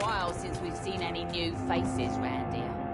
while since we've seen any new faces round here.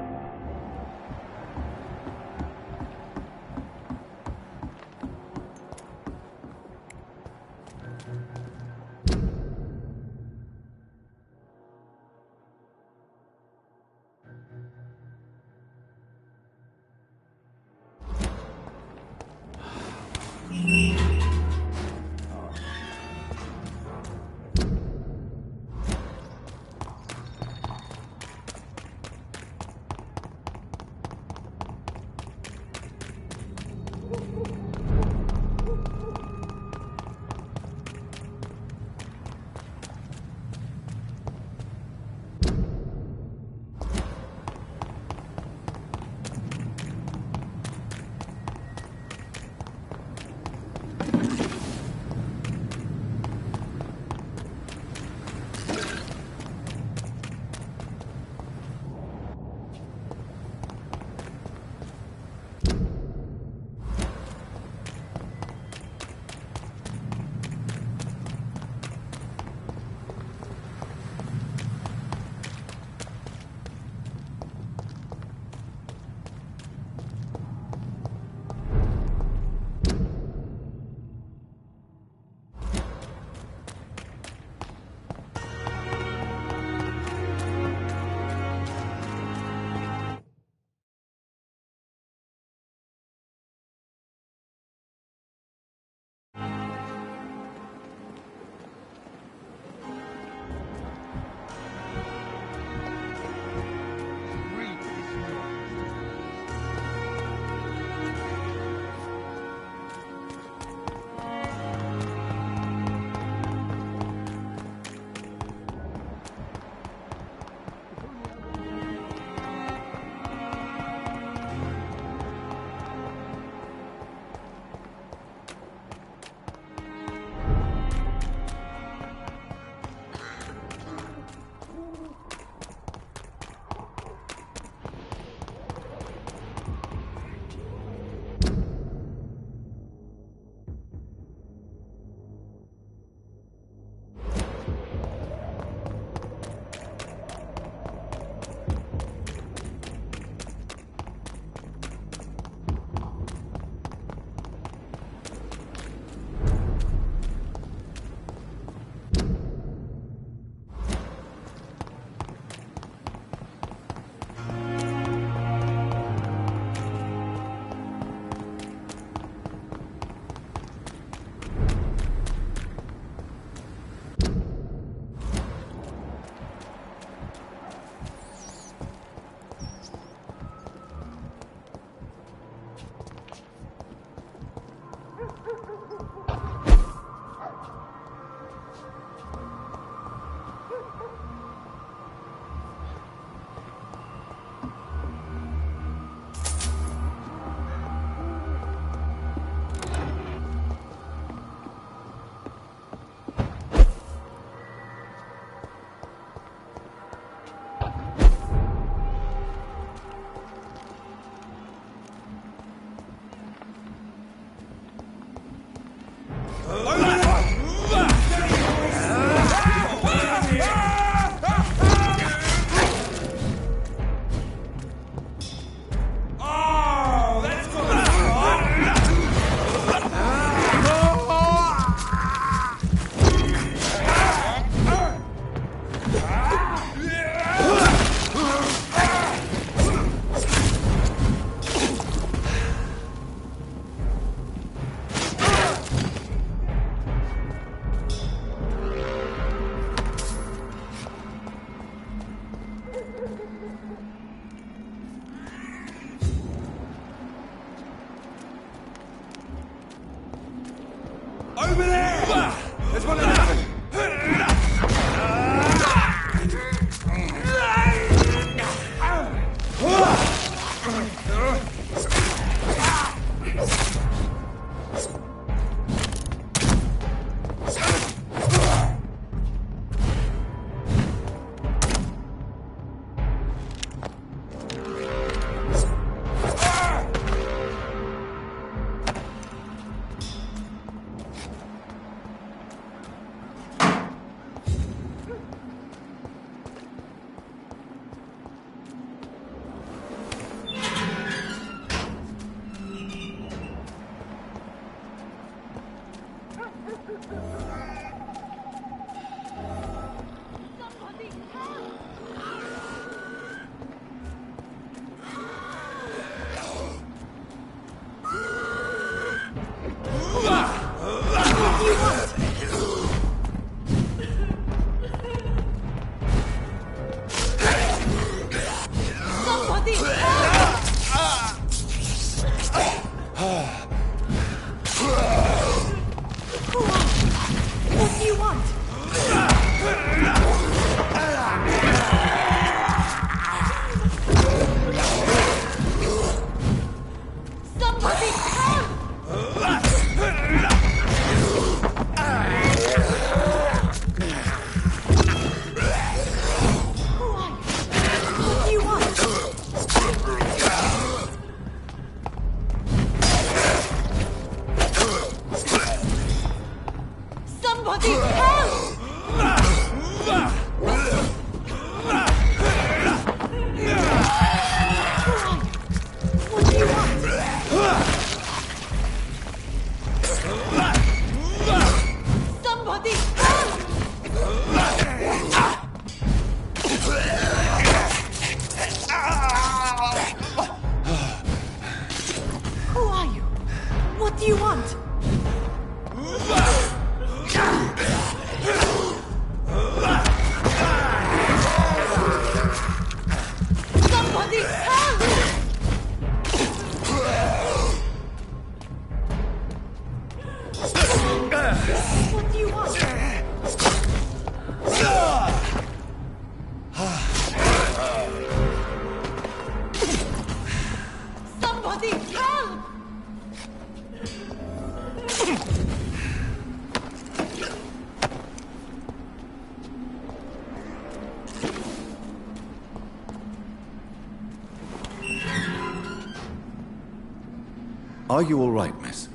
Are you all right, miss?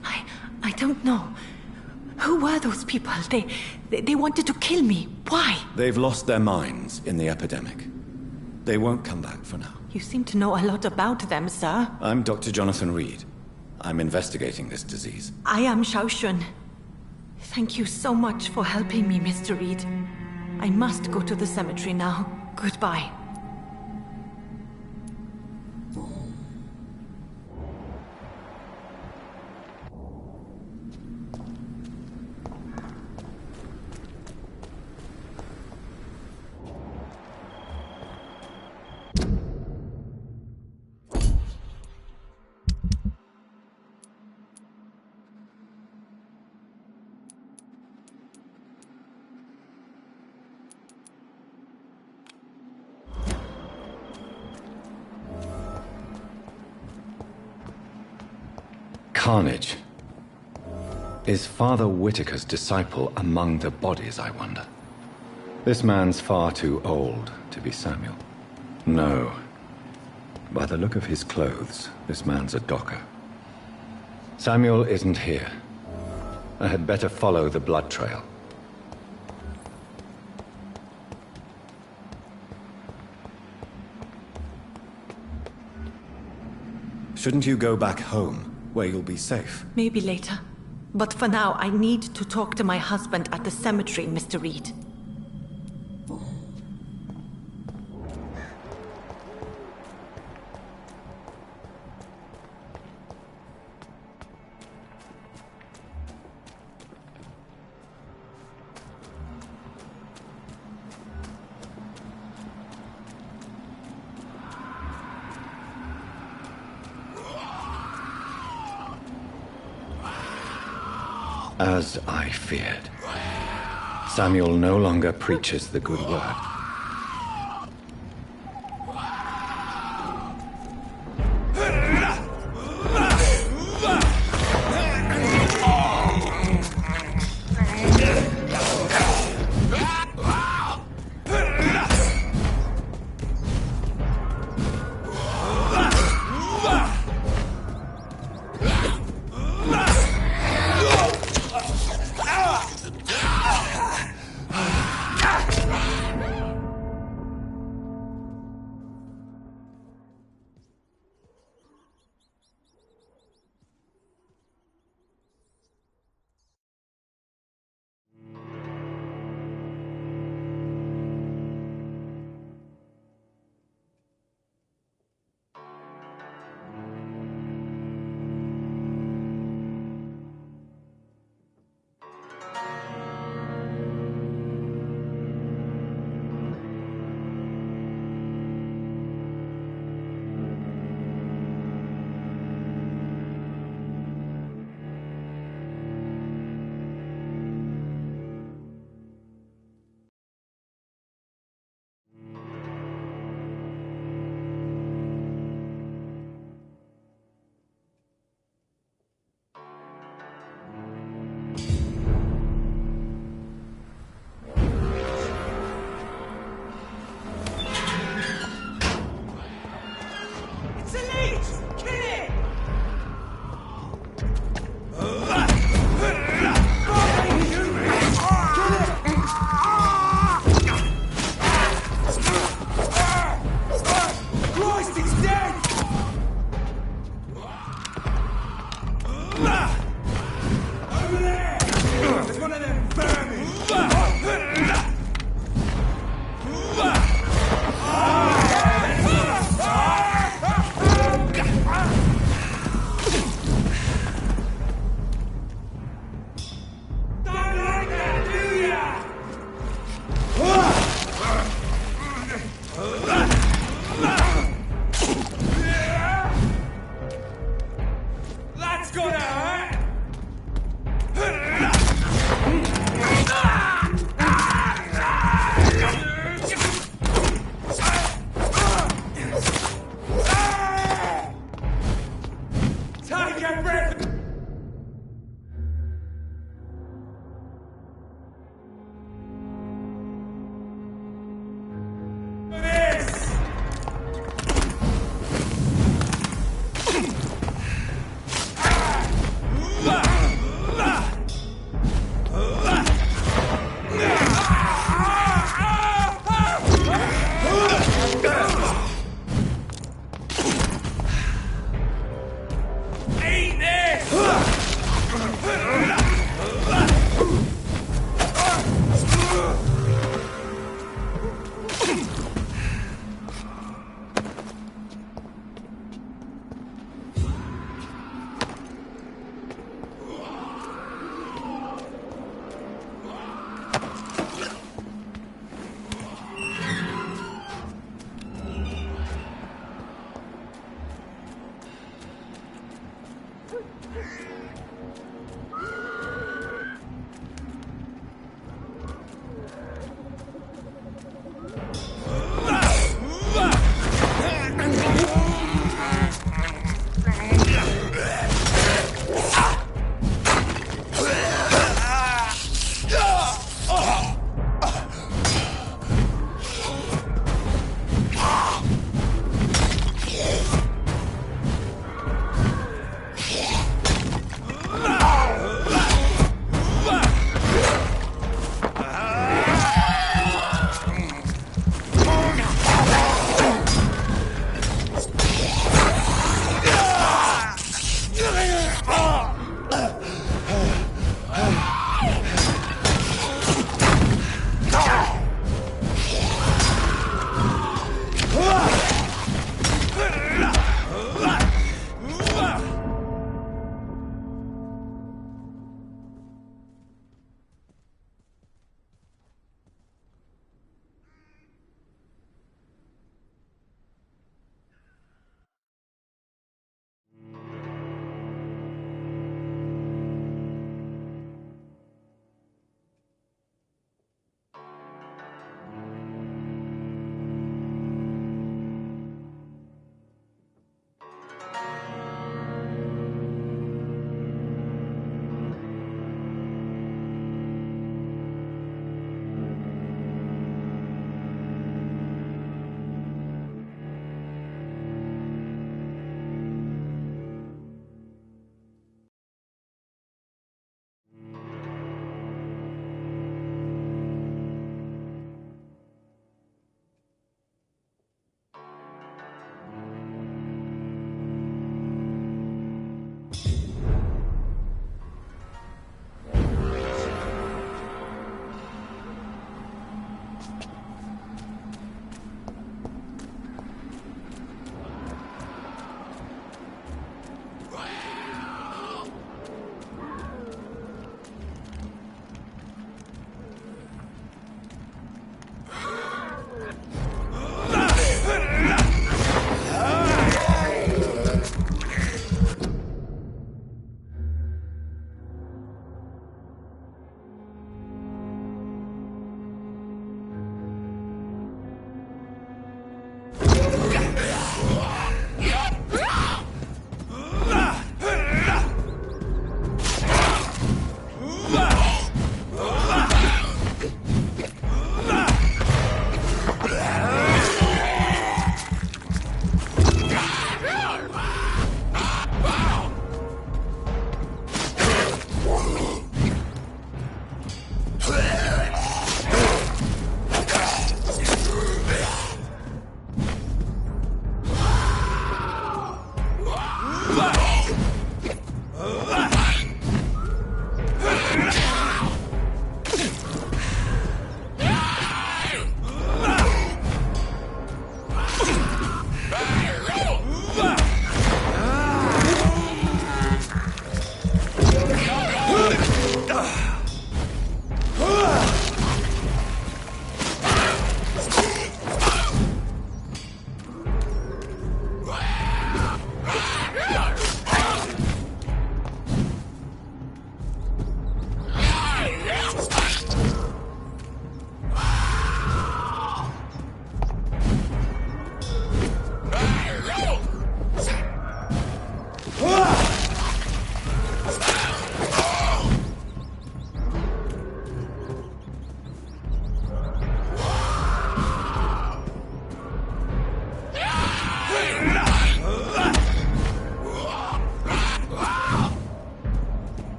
I don't know. Who were those people? They wanted to kill me. Why? They've lost their minds in the epidemic. They won't come back for now. You seem to know a lot about them, sir. I'm Dr. Jonathan Reed. I'm investigating this disease. I am Xiaoxun. Thank you so much for helping me, Mr. Reed. I must go to the cemetery now. Goodbye. Carnage. Is Father Whitaker's disciple among the bodies, I wonder? This man's far too old to be Samuel. No. By the look of his clothes, this man's a docker. Samuel isn't here. I had better follow the blood trail. Shouldn't you go back home, where you'll be safe? Maybe later. But for now, I need to talk to my husband at the cemetery, Mr. Reed. As I feared. Samuel no longer preaches the good word.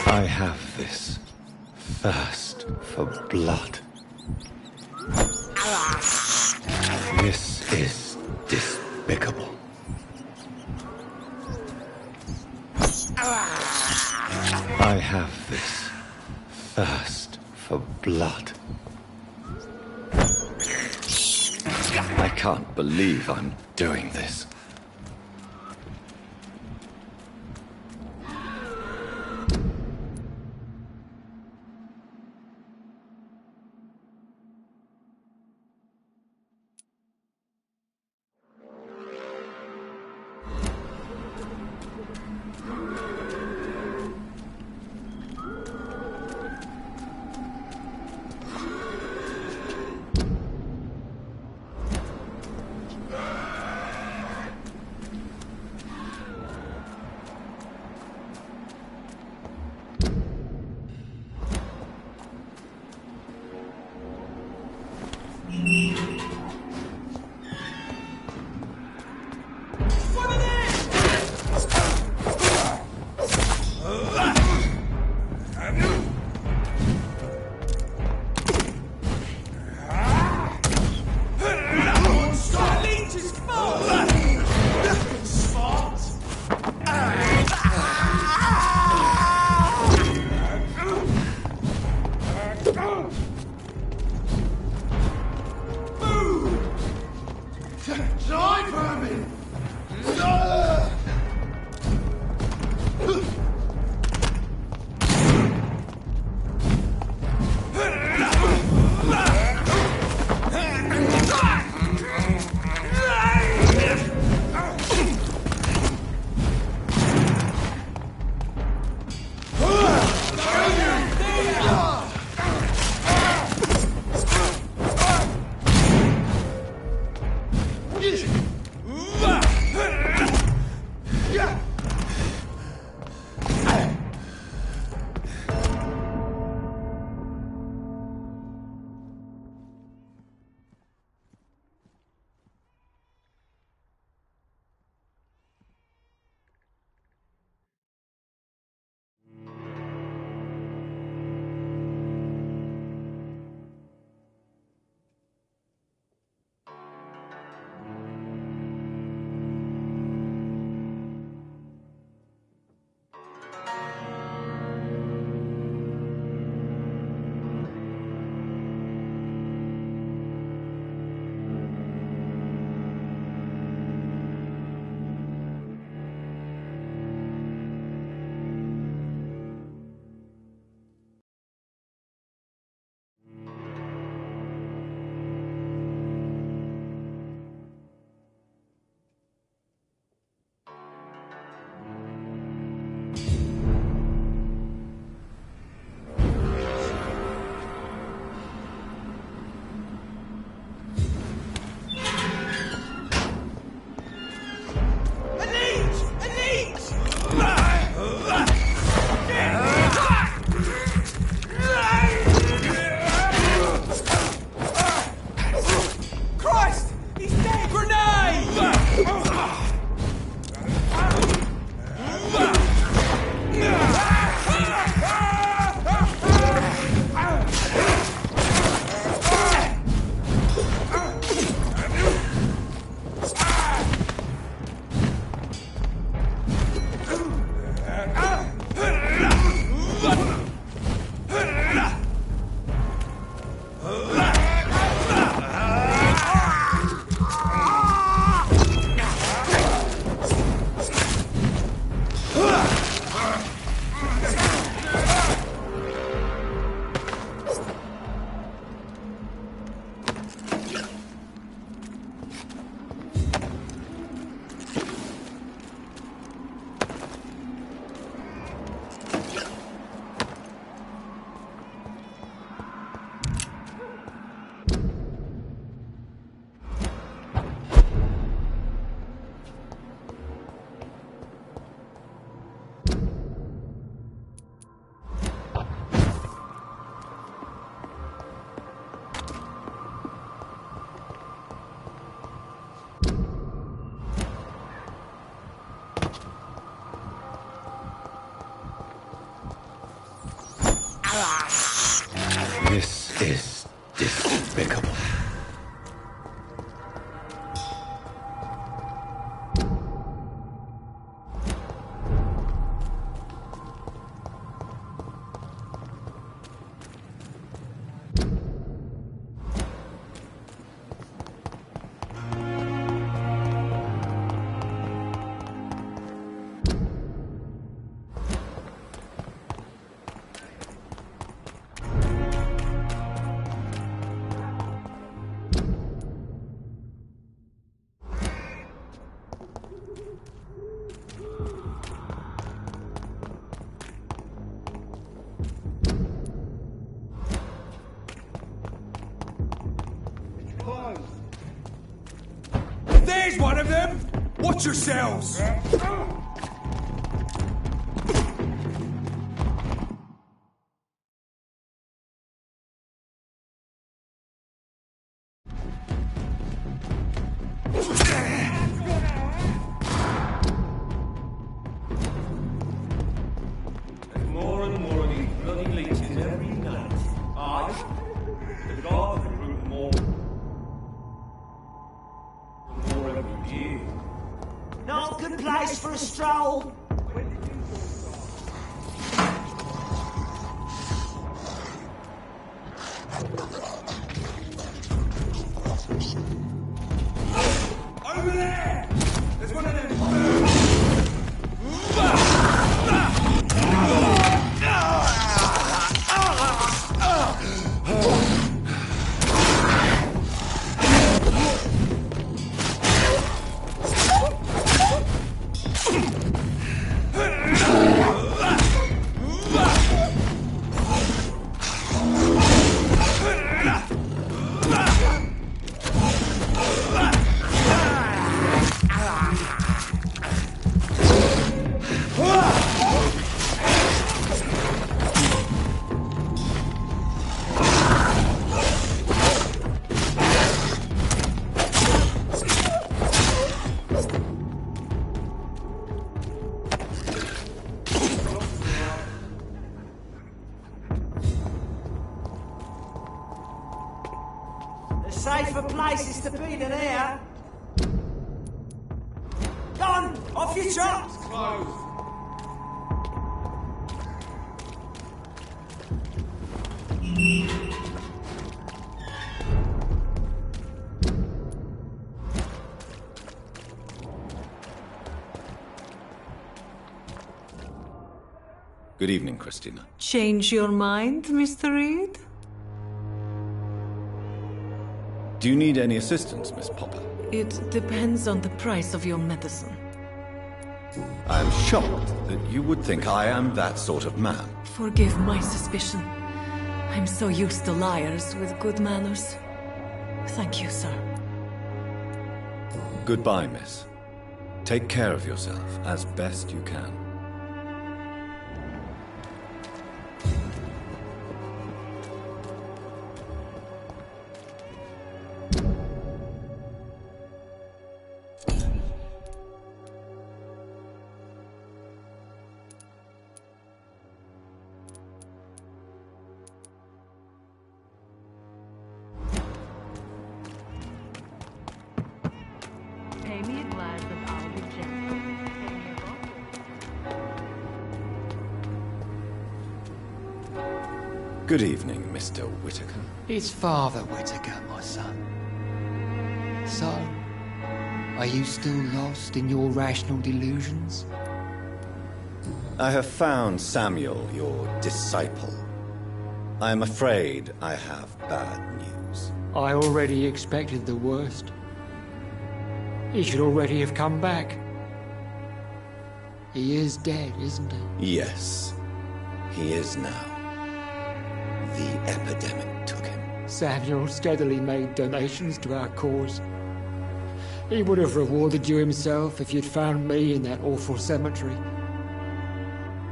I have this thirst for blood. This is despicable. I have this thirst for blood. I can't believe I'm doing this. This is despicable. There's one of them! Watch yourselves! There's more and more of these bloody leeches every night. Aye. The gods recruit more every year. Not a good place for a stroll. Over there! There's one of them! Safer places to be than here. Go on, off your trot. Closed. Good evening, Christina. Change your mind, Mr. Reed? Do you need any assistance, Miss Popper? It depends on the price of your medicine. I am shocked that you would think I am that sort of man. Forgive my suspicion. I'm so used to liars with good manners. Thank you, sir. Goodbye, miss. Take care of yourself as best you can. Pay me a glass and I'll be gentle. Pay me a bottle. Good evening, Mr. Whitaker. It's Father Whitaker, my son. So, are you still lost in your rational delusions? I have found Samuel, your disciple. I am afraid I have bad news. I already expected the worst. He should already have come back. He is dead, isn't he? Yes, he is now. The epidemic took him. Samuel steadily made donations to our cause. He would have rewarded you himself if you'd found me in that awful cemetery.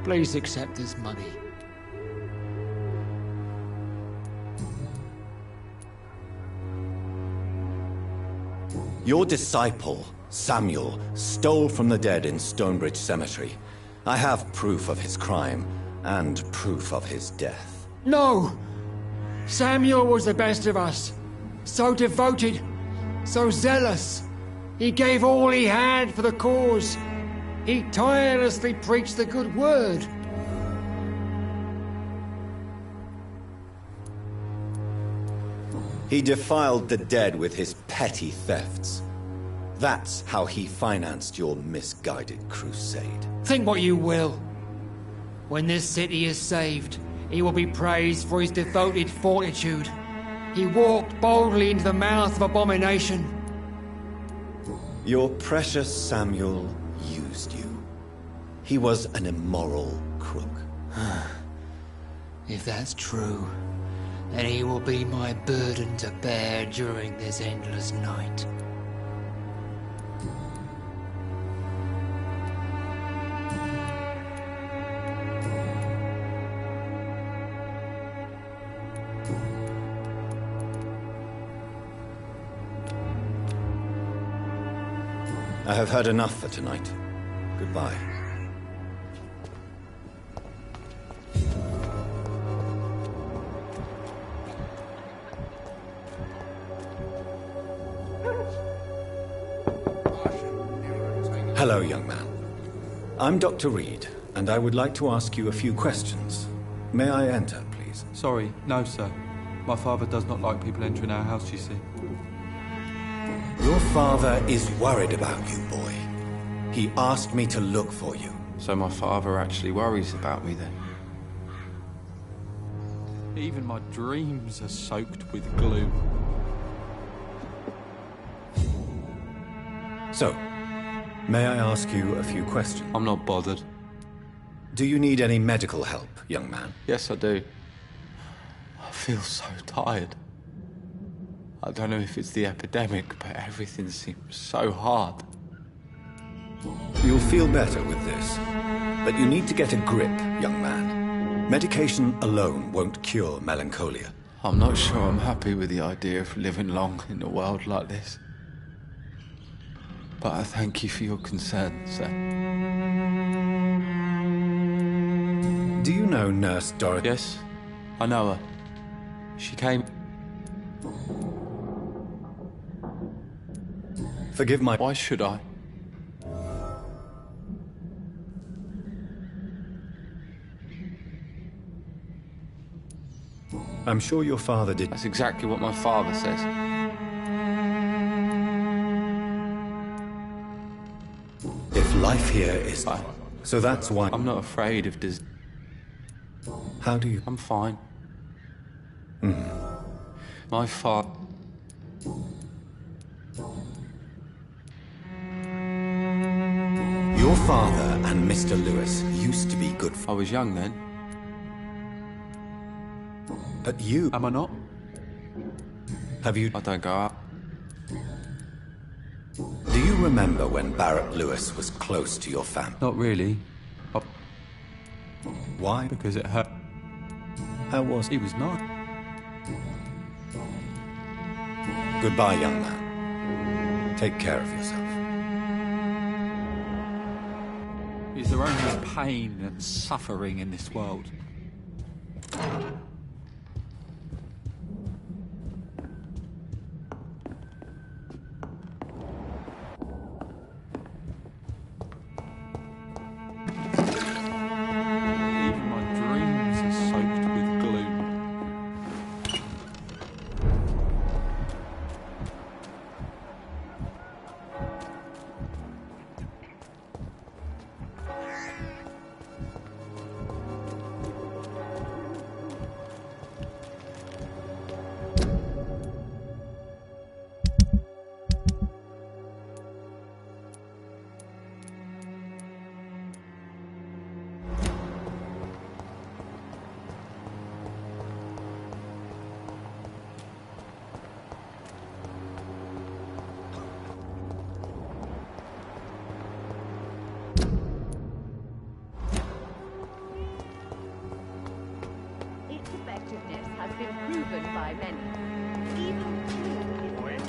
Please accept this money. Your disciple, Samuel, stole from the dead in Stonebridge Cemetery. I have proof of his crime and proof of his death. No! Samuel was the best of us. So devoted, so zealous. He gave all he had for the cause. He tirelessly preached the good word. He defiled the dead with his petty thefts. That's how he financed your misguided crusade. Think what you will. When this city is saved, he will be praised for his devoted fortitude. He walked boldly into the mouth of abomination. Your precious Samuel used you. He was an immoral crook. If that's true, then he will be my burden to bear during this endless night. I have heard enough for tonight. Goodbye. Hello, young man. I'm Dr. Reed, and I would like to ask you a few questions. May I enter, please? Sorry, no, sir. My father does not like people entering our house, you see. Your father is worried about you, boy. He asked me to look for you. So my father actually worries about me then? Even my dreams are soaked with glue. So, may I ask you a few questions? I'm not bothered. Do you need any medical help, young man? Yes, I do. I feel so tired. I don't know if it's the epidemic, but everything seems so hard. You'll feel better with this. But you need to get a grip, young man. Medication alone won't cure melancholia. I'm not sure I'm happy with the idea of living long in a world like this. But I thank you for your concern, sir. Do you know Nurse Dorothy? Yes, I know her. She came... Forgive my... Why should I? I'm sure your father did... That's exactly what my father says. If life here is... So that's why... I'm not afraid of dis... How do you... I'm fine. My father... Your father and Mr. Lewis used to be good I was young then. But you... Am I not? Have you... I don't go out. Do you remember when Barrett Lewis was close to your family? Not really. Why? Because it hurt. How was... He was nice. Goodbye, young man. Take care of yourself. Is there only pain and suffering in this world? Even my dreams are soaked with glue. Its effectiveness has been proven by many. Even through its...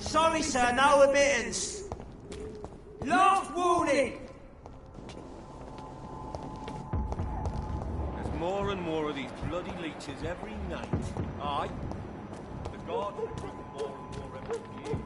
Sorry, sir, no admittance. Last warning! There's more and more of these bloody leeches every night. Aye. The guards recruit more and more every year.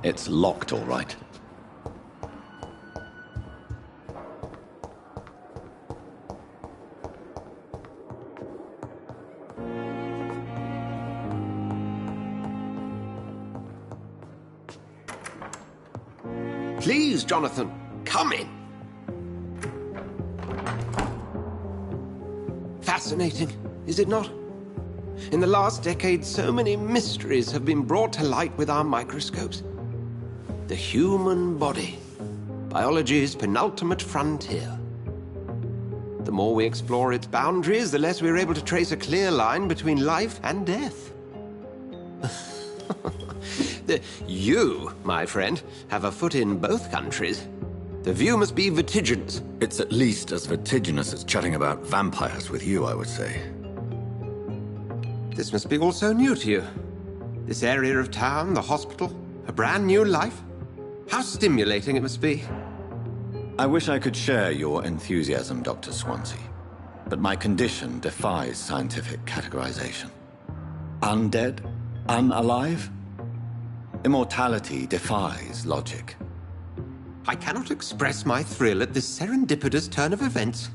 It's locked, all right. Please, Jonathan, come in. Fascinating, is it not? In the last decade, so many mysteries have been brought to light with our microscopes. The human body, biology's penultimate frontier. The more we explore its boundaries, the less we're able to trace a clear line between life and death. You, my friend, have a foot in both countries. The view must be vertiginous. It's at least as vertiginous as chatting about vampires with you, I would say. This must be all so new to you. This area of town, the hospital, a brand new life. How stimulating it must be. I wish I could share your enthusiasm, Dr. Swansea, but my condition defies scientific categorization. Undead? Unalive? Immortality defies logic. I cannot express my thrill at this serendipitous turn of events.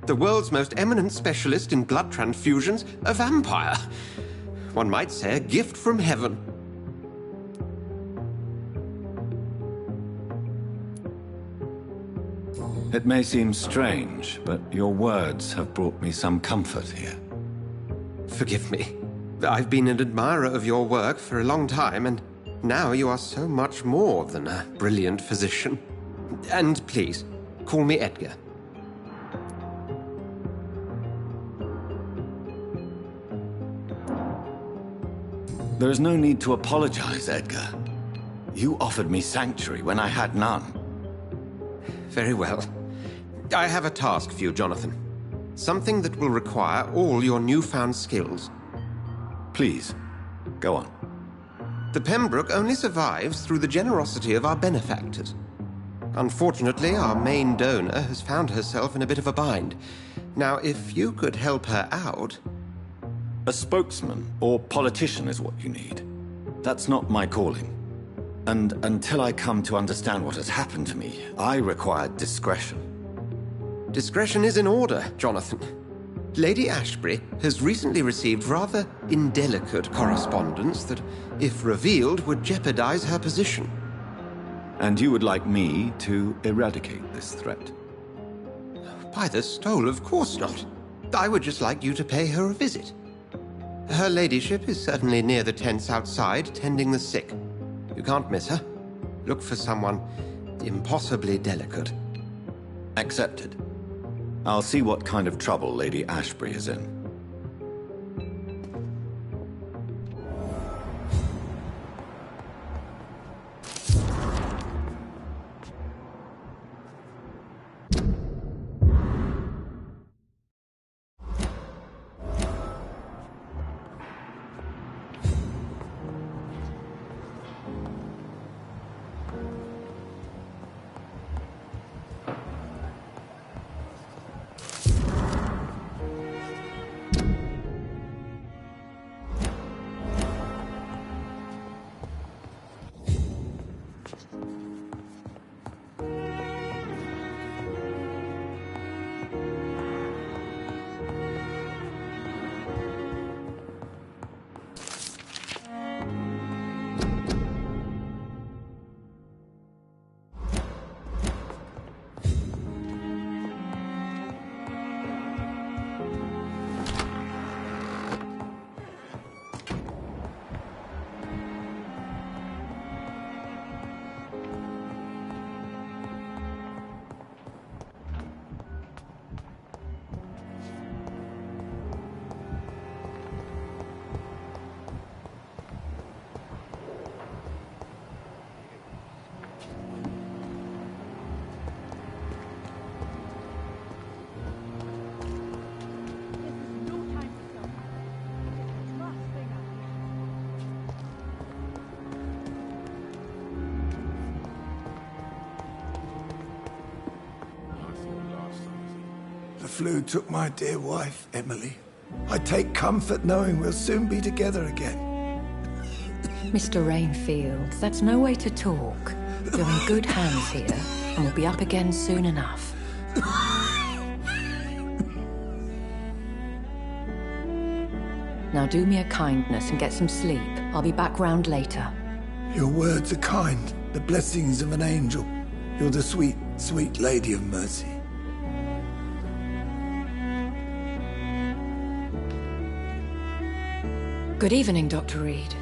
The world's most eminent specialist in blood transfusions, a vampire. One might say a gift from heaven. It may seem strange, but your words have brought me some comfort here. Forgive me. I've been an admirer of your work for a long time, and now you are so much more than a brilliant physician. And please, call me Edgar. There is no need to apologize, Edgar. You offered me sanctuary when I had none. Very well. I have a task for you, Jonathan. Something that will require all your newfound skills. Please, go on. The Pembroke only survives through the generosity of our benefactors. Unfortunately, our main donor has found herself in a bit of a bind. Now, if you could help her out... A spokesman or politician is what you need. That's not my calling. And until I come to understand what has happened to me, I require discretion. Discretion is in order, Jonathan. Lady Ashbury has recently received rather indelicate correspondence that, if revealed, would jeopardize her position. And you would like me to eradicate this threat? By the stole, of course not. I would just like you to pay her a visit. Her ladyship is certainly near the tents outside, tending the sick. You can't miss her. Look for someone impossibly delicate. Accepted. I'll see what kind of trouble Lady Ashbury is in. The flu took my dear wife, Emily. I take comfort knowing we'll soon be together again. Mr. Rainfield, that's no way to talk. You're in good hands here, and we'll be up again soon enough. Now do me a kindness and get some sleep. I'll be back round later. Your words are kind, the blessings of an angel. You're the sweet, sweet Lady of Mercy. Good evening, Dr. Reed.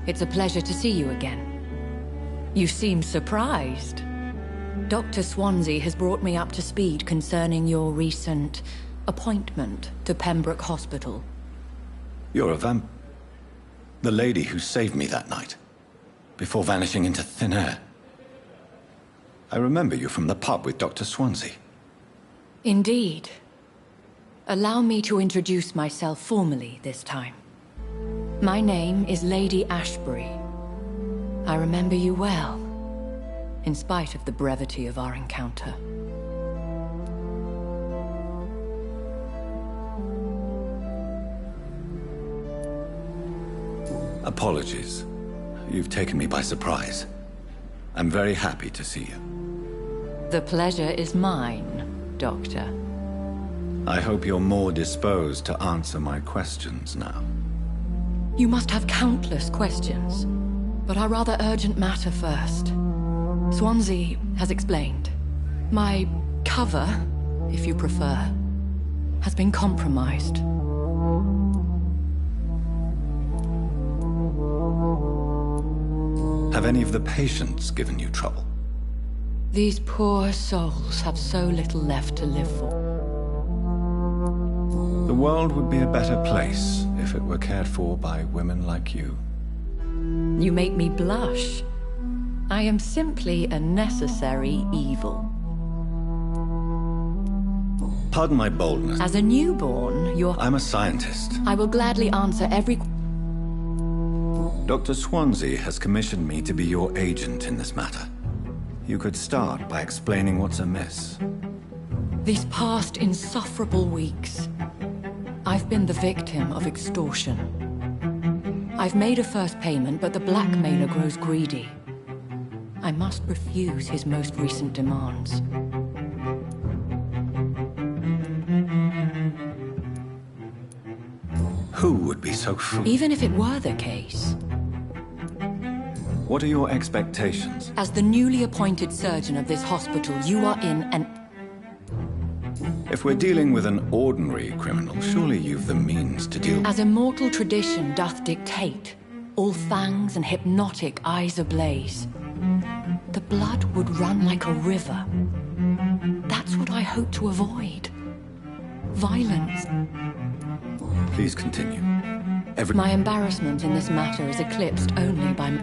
It's a pleasure to see you again. You seem surprised. Dr. Swansea has brought me up to speed concerning your recent appointment to Pembroke Hospital. You're a the lady who saved me that night, before vanishing into thin air. I remember you from the pub with Dr. Swansea. Indeed. Allow me to introduce myself formally this time. My name is Lady Ashbury. I remember you well, in spite of the brevity of our encounter. Apologies. You've taken me by surprise. I'm very happy to see you. The pleasure is mine, Doctor. I hope you're more disposed to answer my questions now. You must have countless questions, but our rather urgent matter first. Swansea has explained. My cover, if you prefer, has been compromised. Have any of the patients given you trouble? These poor souls have so little left to live for. The world would be a better place if it were cared for by women like you. You make me blush. I am simply a necessary evil. Pardon my boldness. As a newborn, I'm a scientist. I will gladly answer every... Dr. Swansea has commissioned me to be your agent in this matter. You could start by explaining what's amiss. These past insufferable weeks, I've been the victim of extortion. I've made a first payment, but the blackmailer grows greedy. I must refuse his most recent demands. Who would be so foolish? Even if it were the case. What are your expectations? As the newly appointed surgeon of this hospital, you are in an... If we're dealing with an ordinary criminal, surely you've the means to deal... As immortal tradition doth dictate, all fangs and hypnotic eyes ablaze, the blood would run like a river. That's what I hope to avoid. Violence. Please continue. My embarrassment in this matter is eclipsed only by...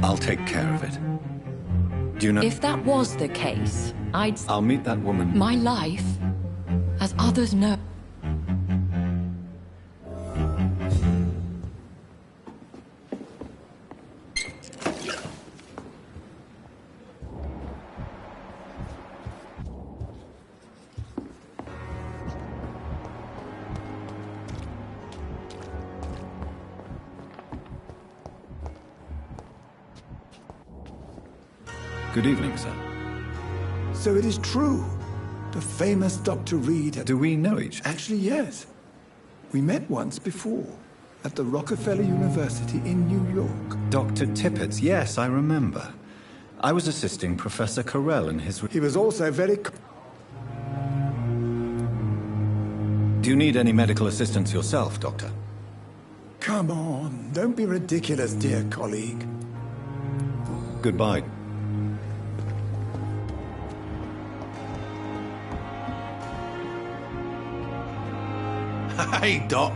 I'll take care of it. Do you know... If that was the case, I'll meet that woman... My life, as others know... Good evening, sir. So it is true. The famous Dr. Reed... Do we know each other? Actually, yes. We met once before, at the Rockefeller University in New York. Dr. Tippett, yes, I remember. I was assisting Professor Carell in his... He was also very... Do you need any medical assistance yourself, Doctor? Come on, don't be ridiculous, dear colleague. Goodbye. Hey, Doc.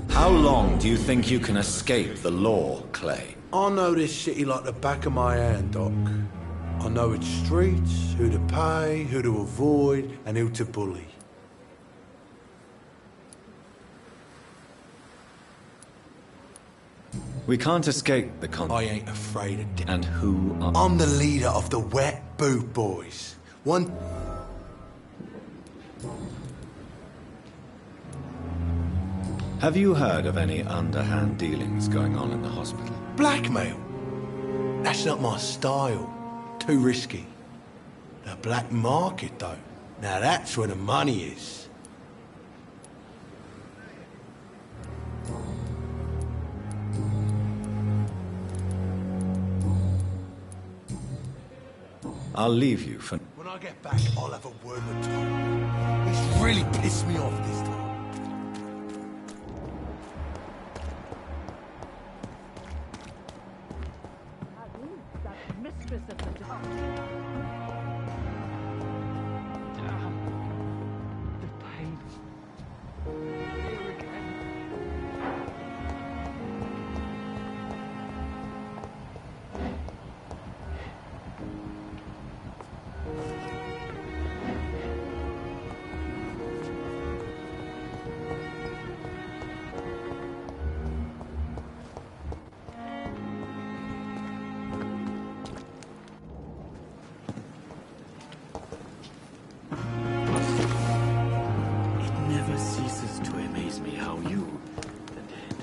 How long do you think you can escape the law, Clay? I know this city like the back of my hand, Doc. I know its streets, who to pay, who to avoid, and who to bully. We can't escape the I ain't afraid of death. And who are... I'm the leader of the Wet Boot Boys. One... Have you heard of any underhand dealings going on in the hospital? Blackmail? That's not my style. Too risky. The black market, though. Now that's where the money is. I'll leave you for... When I get back, I'll have a word with Tom. He's really pissed me off this time. Mistress of the dark. The pain. Here again. ceases to amaze me how you, the dead,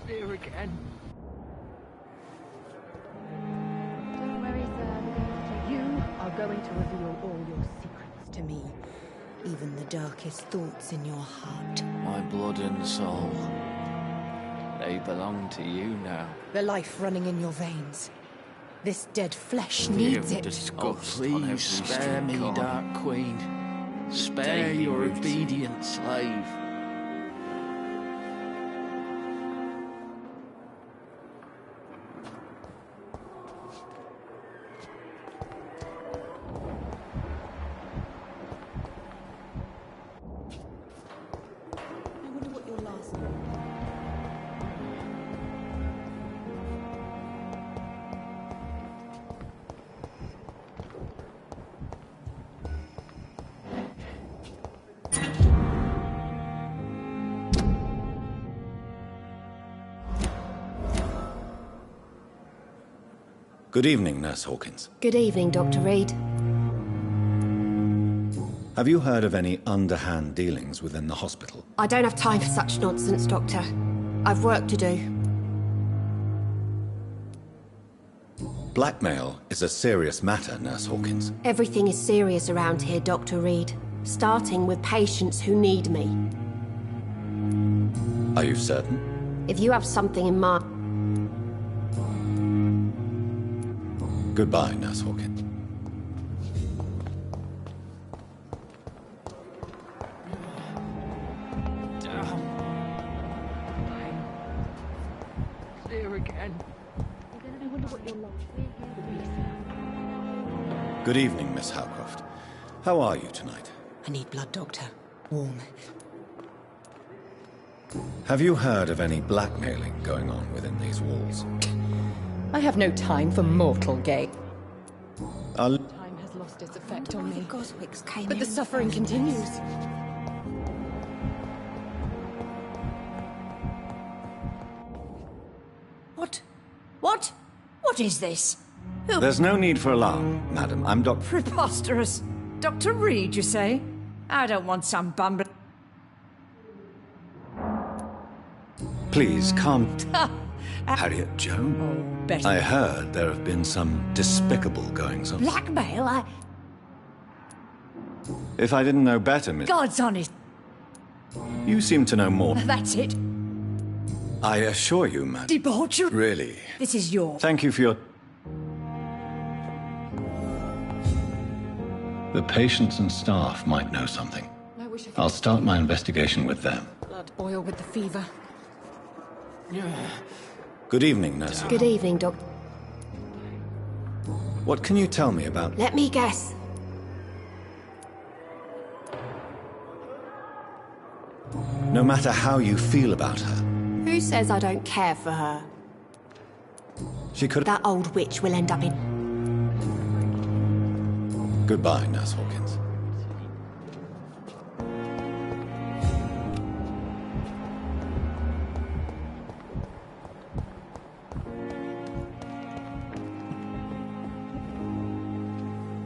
Here again. Don't worry, sir. You are going to reveal all your secrets to me. Even the darkest thoughts in your heart. my blood and soul, they belong to you now. The life running in your veins. This dead flesh needs it. Oh, please spare me, Dark Queen. Spare your obedient slave. I wonder what your last... Good evening, Nurse Hawkins. Good evening, Dr. Reed. Have you heard of any underhand dealings within the hospital? I don't have time for such nonsense, Doctor. I've work to do. Blackmail is a serious matter, Nurse Hawkins. Everything is serious around here, Dr. Reed. Starting with patients who need me. Are you certain? If you have something in mind... Goodbye, Nurse Hawkins. Here again. I wonder what your last will be, sir. Good evening, Miss Howcroft. How are you tonight? I need blood, Doctor. Warm. Have you heard of any blackmailing going on within these walls? I have no time for mortal game. I'll... Time has lost its effect on me. Goswicks came But in the suffering continues. What? What? What is this? There's no need for alarm, madam. I'm Dr. Preposterous. Dr. Reed, you say? I don't want some bumbling... Please, calm... Harriet Joan? Oh, better. I heard there have been some despicable goings-on. Blackmail? If I didn't know better, Miss... God's honest. You seem to know more. That's it. I assure you, madam. Debauchery. Really. This is your... Thank you for your... The patients and staff might know something. I wish I could... I'll start my investigation with them. Blood oil with the fever. Good evening, Nurse. Good evening, Doc. What can you tell me about... Let me guess. No matter how you feel about her, Who says I don't care for her? she could... That old witch will end up in... Goodbye, Nurse Hawkins.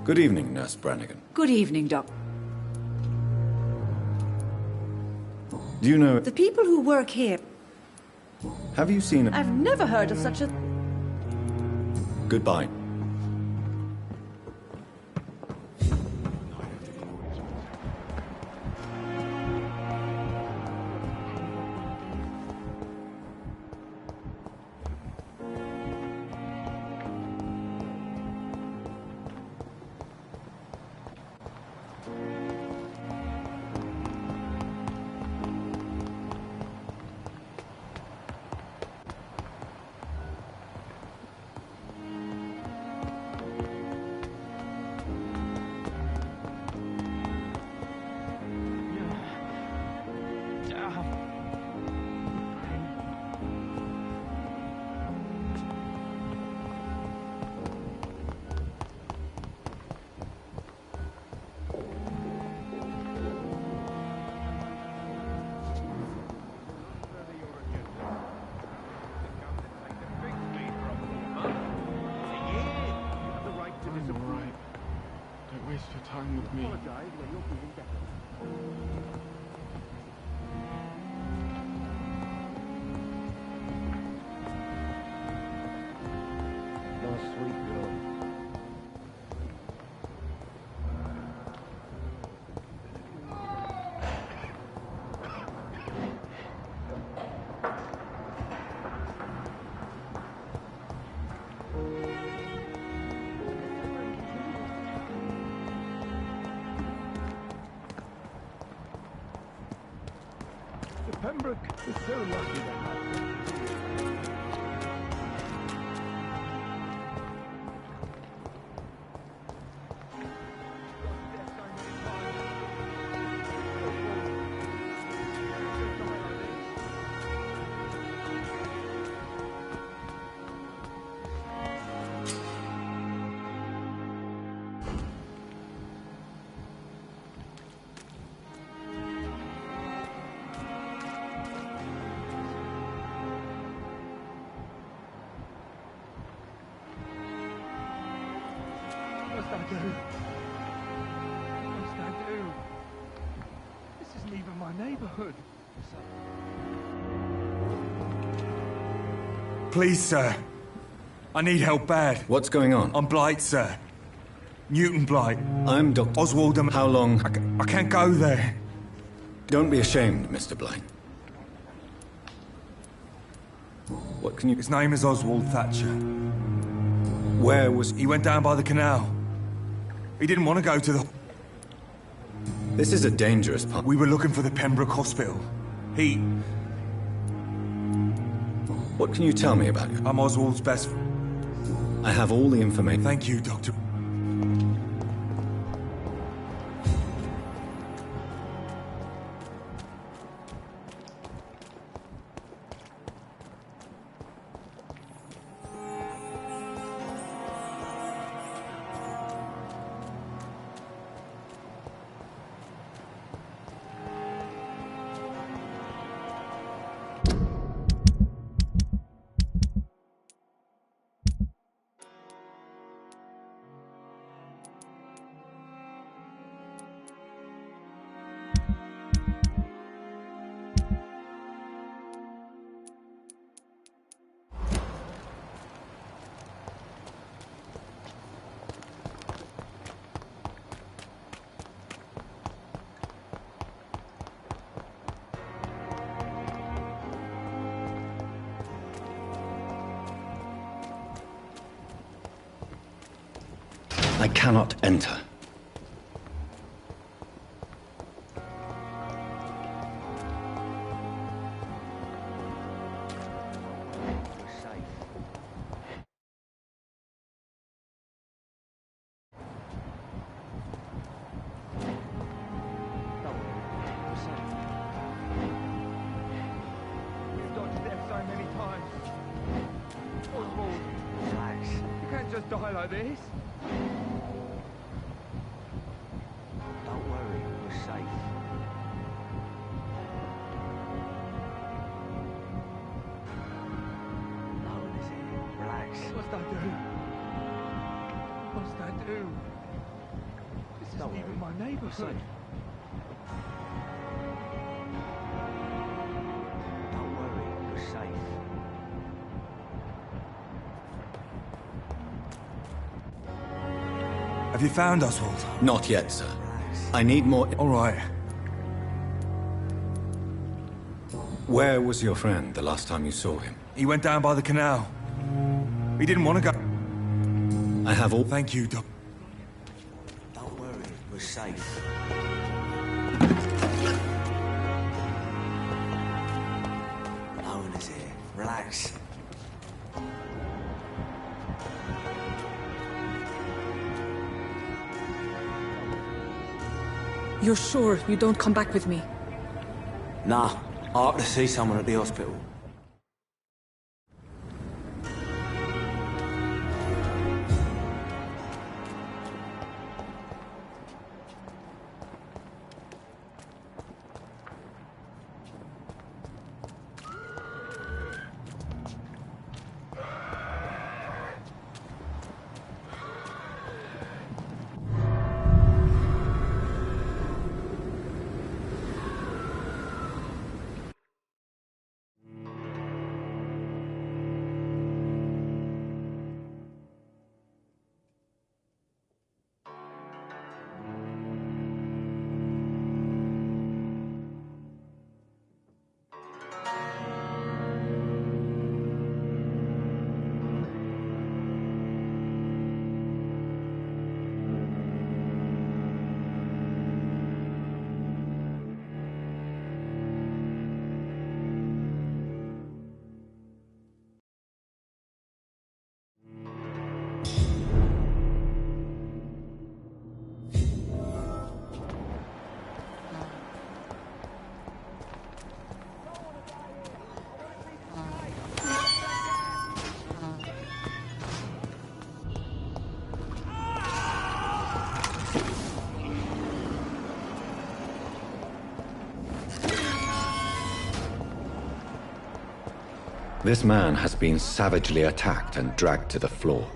Good evening, Nurse Brannigan. Good evening, Doc. Do you know... The people who work here... Have you seen... I've never heard of such a... Goodbye. with me. No, sweet girl. The Pembroke is so lucky to have you. What's that do? What's that do? This isn't even my neighborhood. Please, sir. I need help bad. What's going on? I'm Blight, sir. Newton Blight. I'm Dr. Oswald. How long? I can't go there. Don't be ashamed, Mr. Blight. What can you... His name is Oswald Thatcher. Where was... He went down by the canal. He didn't want to go to the... This is a dangerous part. We were looking for the Pembroke Hospital. He... What can you tell me about it? I'm Oswald's best... I have all the information. Thank you, Doctor. I cannot enter. We've dodged death so many times. Oswald, relax. You can't just die like this. Don't worry, we're safe. No one is here. Relax. What's that do? What's that do? This isn't even my neighborhood. Don't worry, we're safe. Have you found Oswald? Not yet, sir. I need more... All right. Where was your friend the last time you saw him? He went down by the canal. He didn't want to go... I have all... Thank you, Doc. Don't worry, we're safe. No one is here. Relax. You're sure you don't come back with me? Nah, I ought to see someone at the hospital. This man has been savagely attacked and dragged to the floor.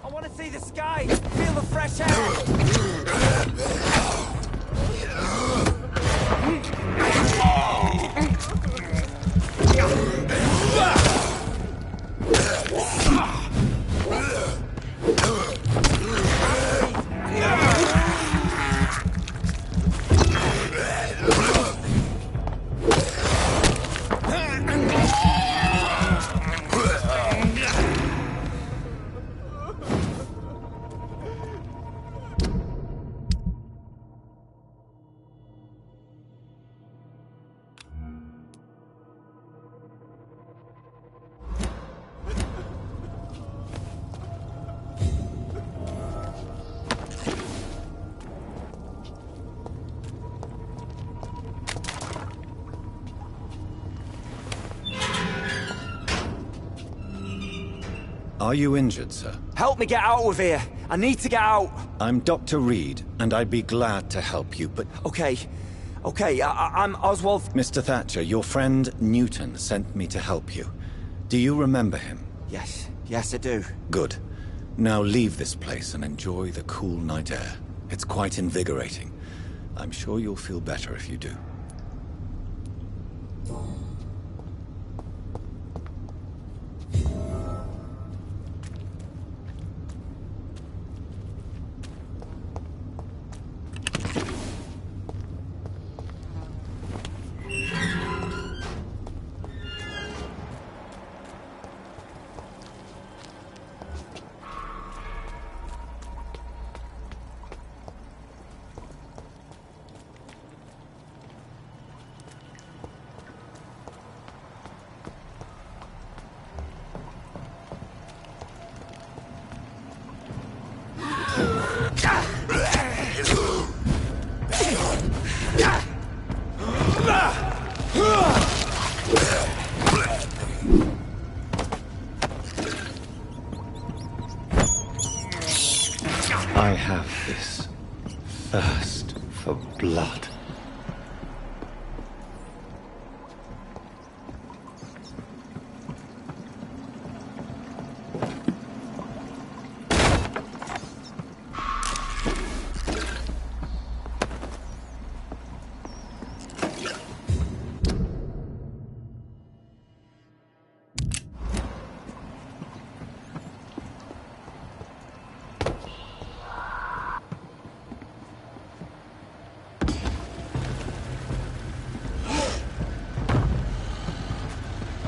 I want to see the sky, feel the fresh air. Are you injured, sir? Help me get out of here. I need to get out. I'm Dr. Reed, and I'd be glad to help you, but... Okay. I'm Oswald... Mr. Thatcher, your friend Newton sent me to help you. Do you remember him? Yes, I do. Good. Now leave this place and enjoy the cool night air. It's quite invigorating. I'm sure you'll feel better if you do.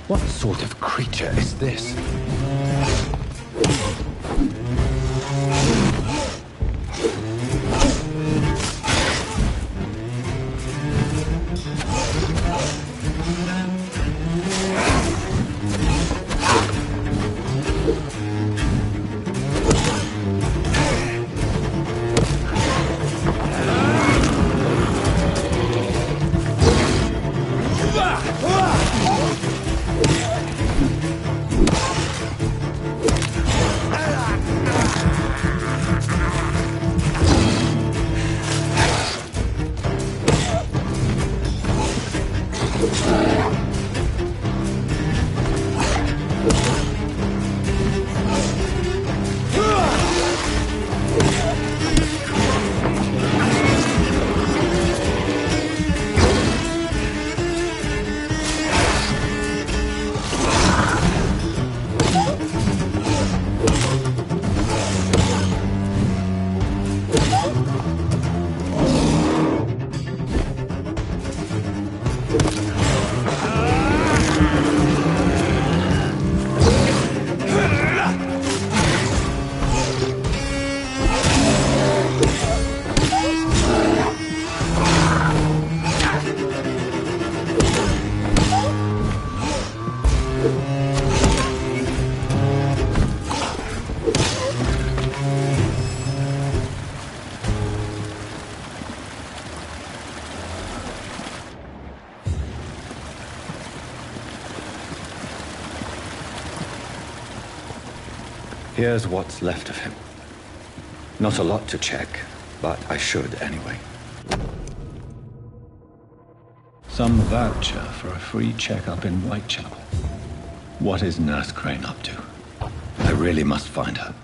What sort of creature is this? Here's what's left of him. Not a lot to check, but I should anyway. Some voucher for a free checkup in Whitechapel. What is Nurse Crane up to? I really must find her.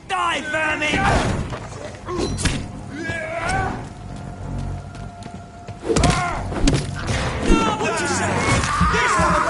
Die, vermin! What you say? This one!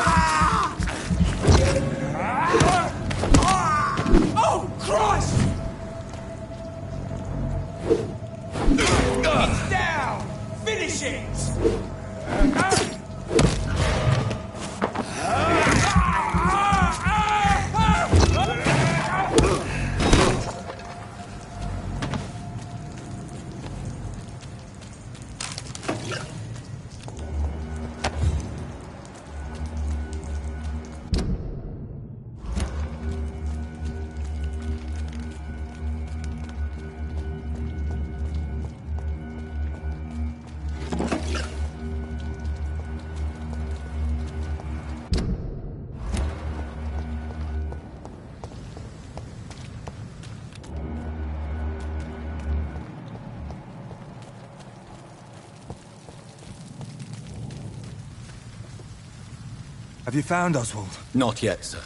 Have you found Oswald? Not yet, sir.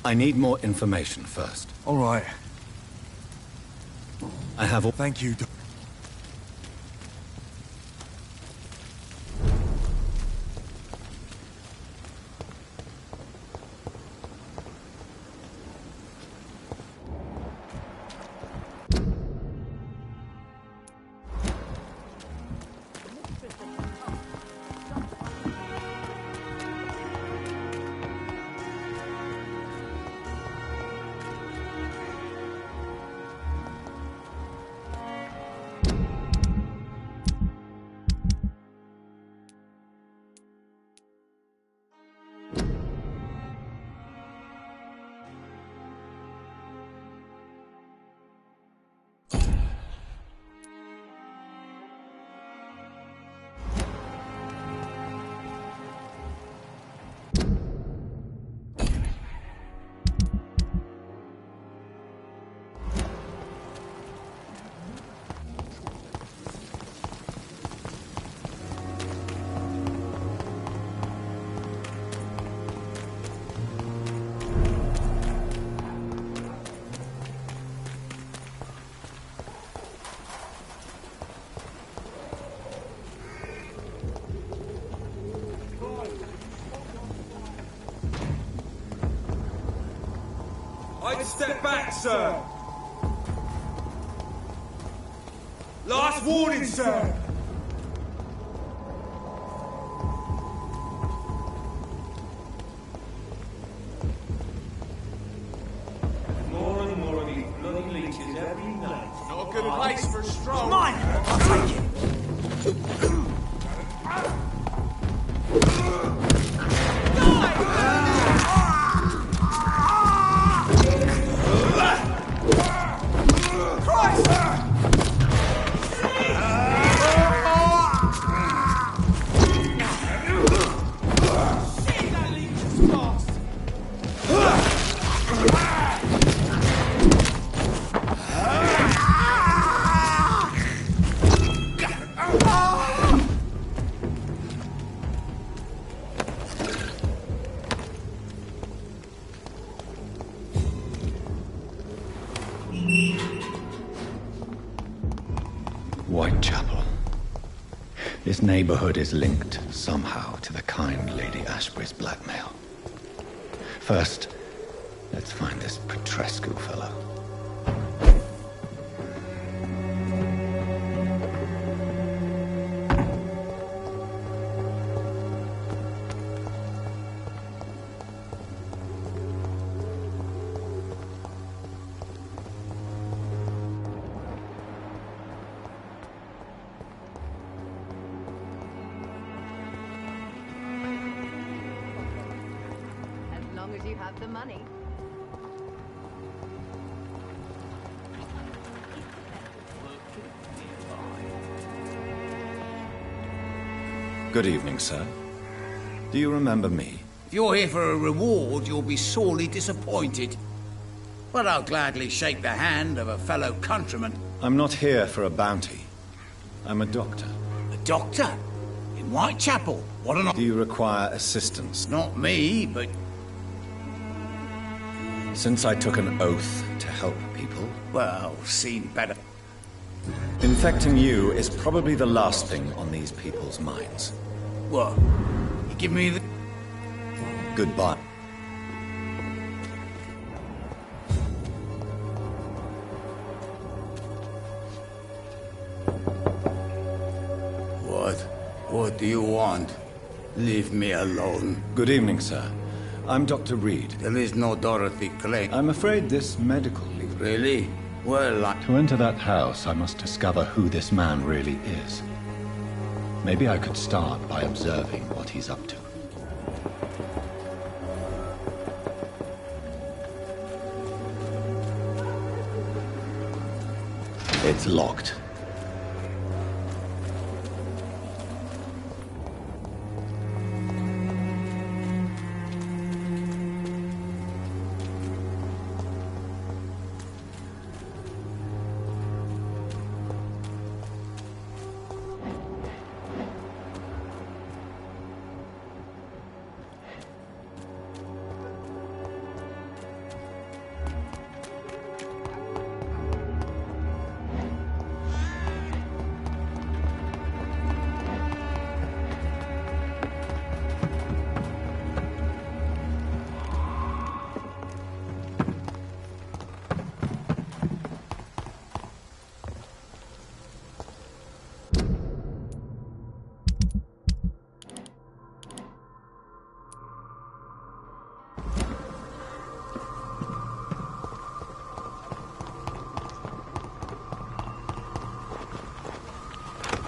I need more information first. All right. I have all... Thank you, I'd step back, sir. Last warning, sir. More and more of these bloody leeches every night. Not a good place for a stroll. Mine! I'll take it. Whitechapel. This neighborhood is linked somehow to the kind Lady Ashbury's blackmail. First, let's find this Petrescu fellow. As long as you have the money. Good evening, sir. Do you remember me? If you're here for a reward, you'll be sorely disappointed. But I'll gladly shake the hand of a fellow countryman. I'm not here for a bounty. I'm a doctor. A doctor? In Whitechapel? What an... Do you require assistance? Not me, but... Since I took an oath to help people... Well, seen better. Infecting you is probably the last thing on these people's minds. What? You give me the... Goodbye. What do you want? Leave me alone. Good evening, sir. I'm Dr. Reed. There is no Dorothy Clay. I'm afraid this medical leave... Really? Well, To enter that house, I must discover who this man really is. Maybe I could start by observing what he's up to. It's locked.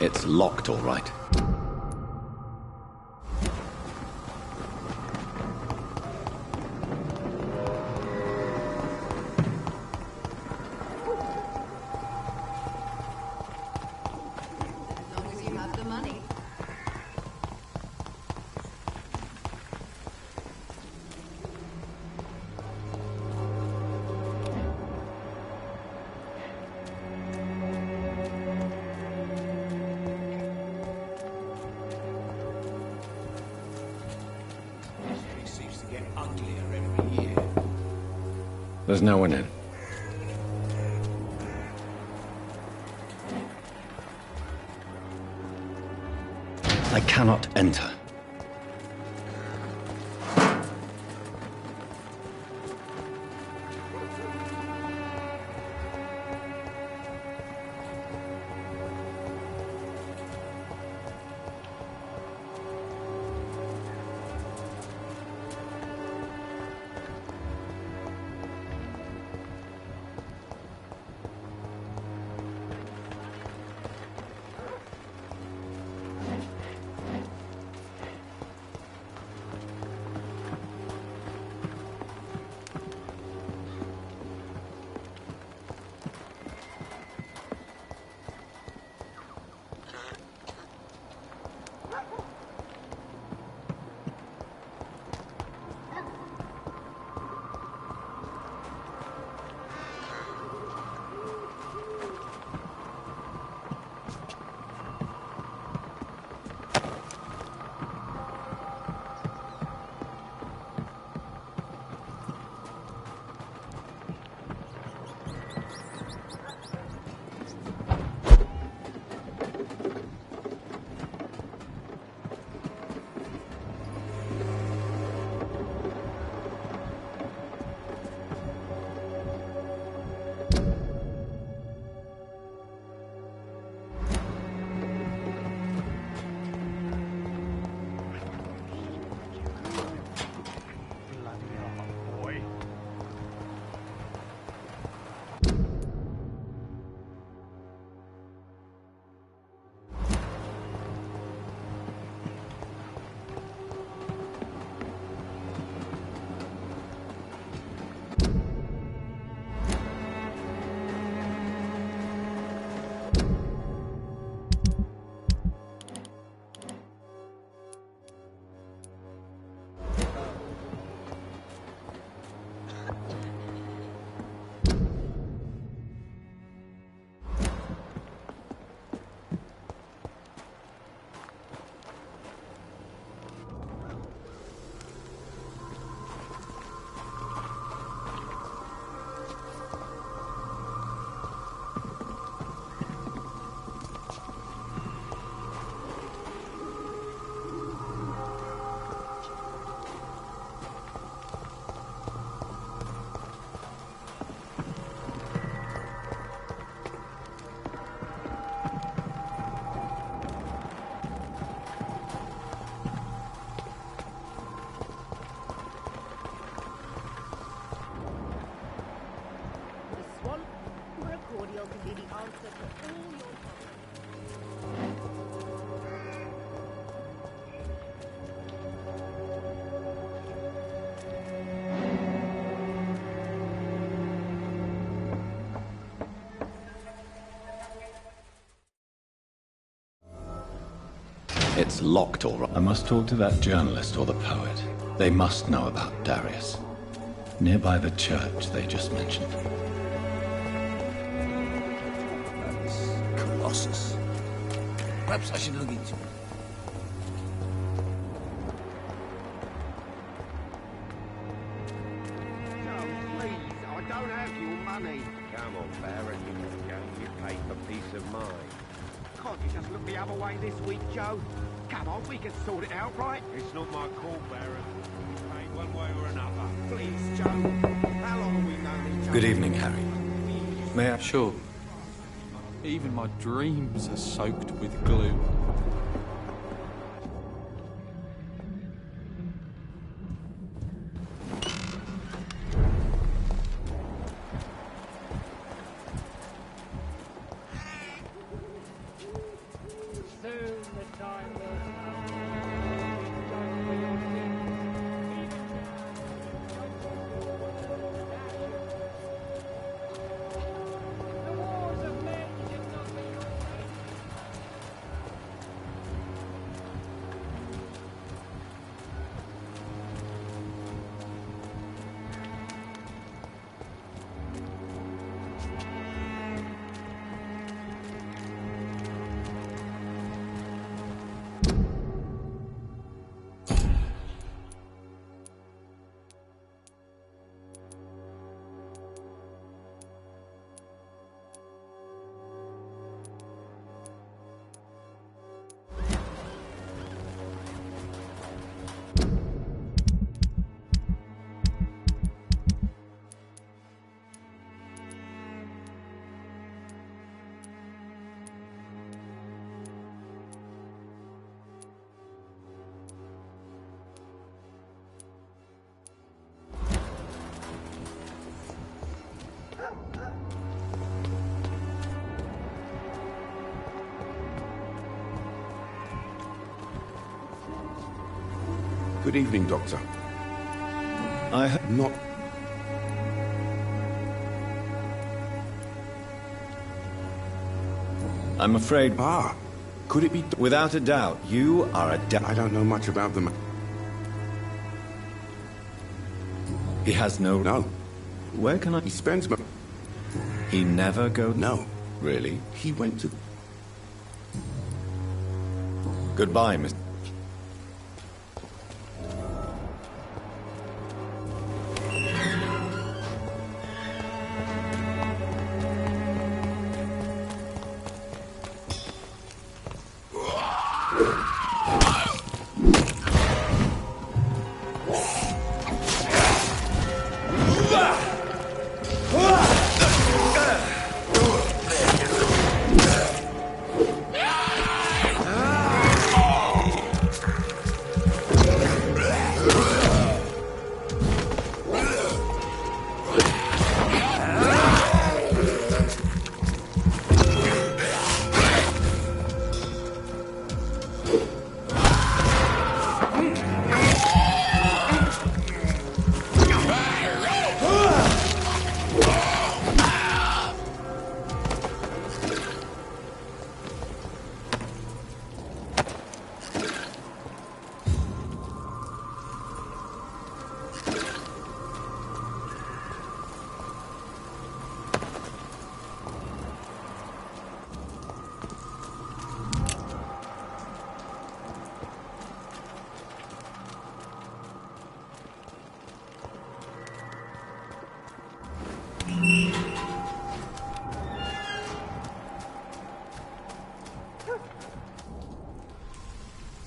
It's locked, all right. As long as you have the money. It seems to get uglier every year. There's no one in. I cannot enter. It's locked, all right. I must talk to that journalist or the poet. They must know about Darius. Nearby the church they just mentioned. That's Colossus. Perhaps I should look into it. Please, I don't have your money. Come on, Baron, you can go. You pay for peace of mind. Can't you just look the other way this week, Joe? Come on, we can sort it out, right? It's not my call, Baron. You pay one way or another. Please, Joe. How long have we known each other? Good evening, Harry. May I? Sure. Even my dreams are soaked with glue. Good evening, Doctor. I have not... I'm afraid... Ah, could it be... Without a doubt, you are a I don't know much about them. He has no... No. Where can I... He spends... He never go... No. Really? He went to... Goodbye, Mr.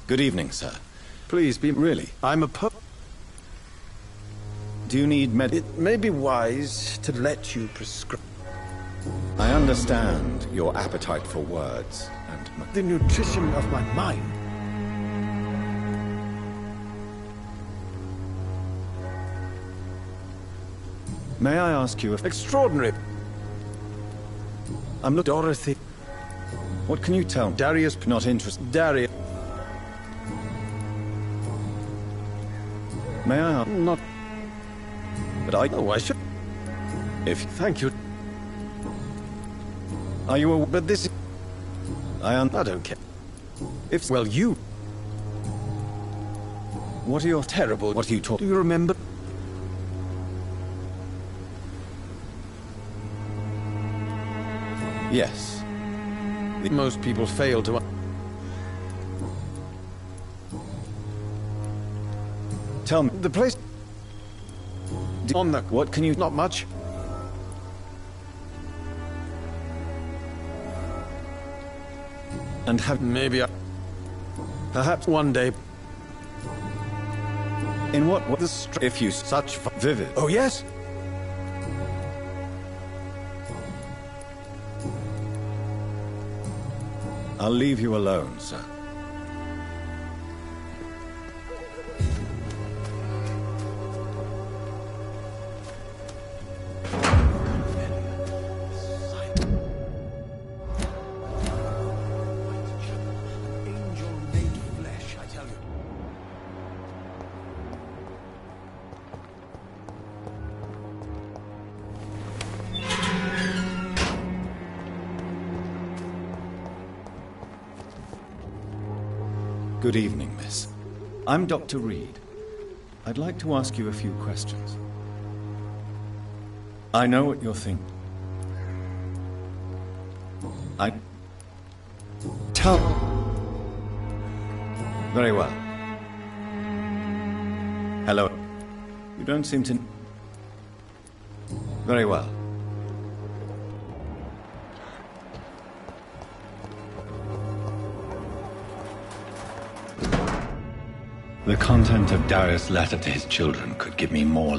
Good evening, sir. Please be... Really? I'm a Do you need med... It may be wise to let you prescribe... I understand your appetite for words and... The nutrition of my mind. May I ask you if... Extraordinary. I'm not... Dorothy. What can you tell me? Darius... Not interested. Darius... May I ask? Not... But I... Oh, I should... If... Thank you. Are you a... But this... I don't care. If... Well, you... What are your... Terrible... What are you talking... Do you remember? Yes. Most people fail to... Tell me... The place... On the... What can you... Not much. And have... Maybe perhaps one day... In what... If you... Such... Vivid... Oh, yes? I'll leave you alone, sir. Good evening, miss. I'm Dr. Reed. I'd like to ask you a few questions. I know what you're thinking. Tell... Very well. Hello. You don't seem to... Very well. The content of Darius' letter to his children could give me more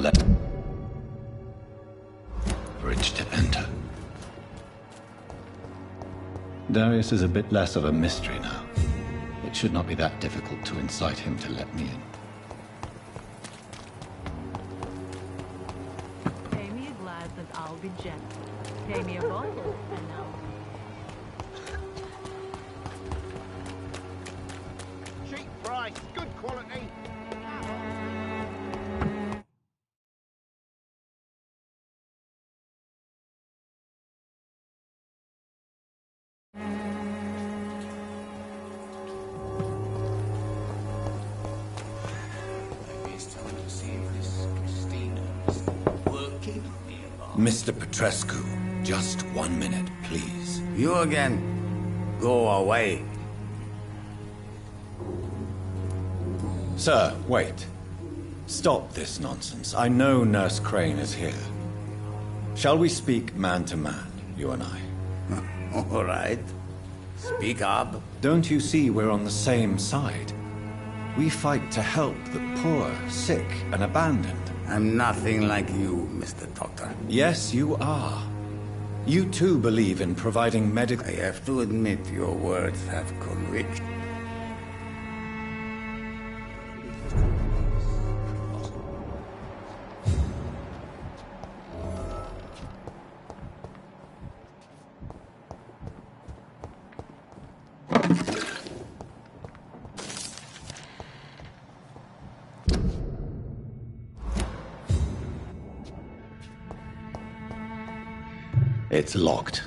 bridge to enter. Darius is a bit less of a mystery now. It should not be that difficult to incite him to let me in. Pay me a glass and I'll be gentle. Pay me a bottle and I'll Cheap price, good quality. Mr. Petrescu, just 1 minute, please. You again. Go away. Sir, wait. Stop this nonsense. I know Nurse Crane is here. Shall we speak man to man, you and I? All right. Speak up. Don't you see we're on the same side? We fight to help the poor, sick, and abandoned. I'm nothing like you, Mr. Doctor. Yes, you are. You too believe in providing medical... I have to admit your words have conviction. It's locked.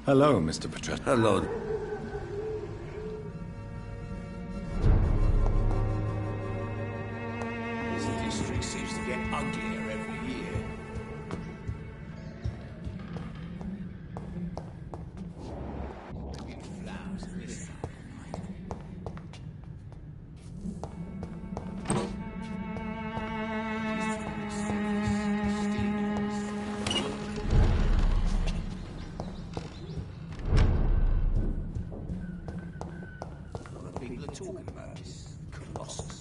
Hello, Mr. Petrescu. Hello. This district seems to get uglier every year. Flowers in this side. People are talking about this Colossus.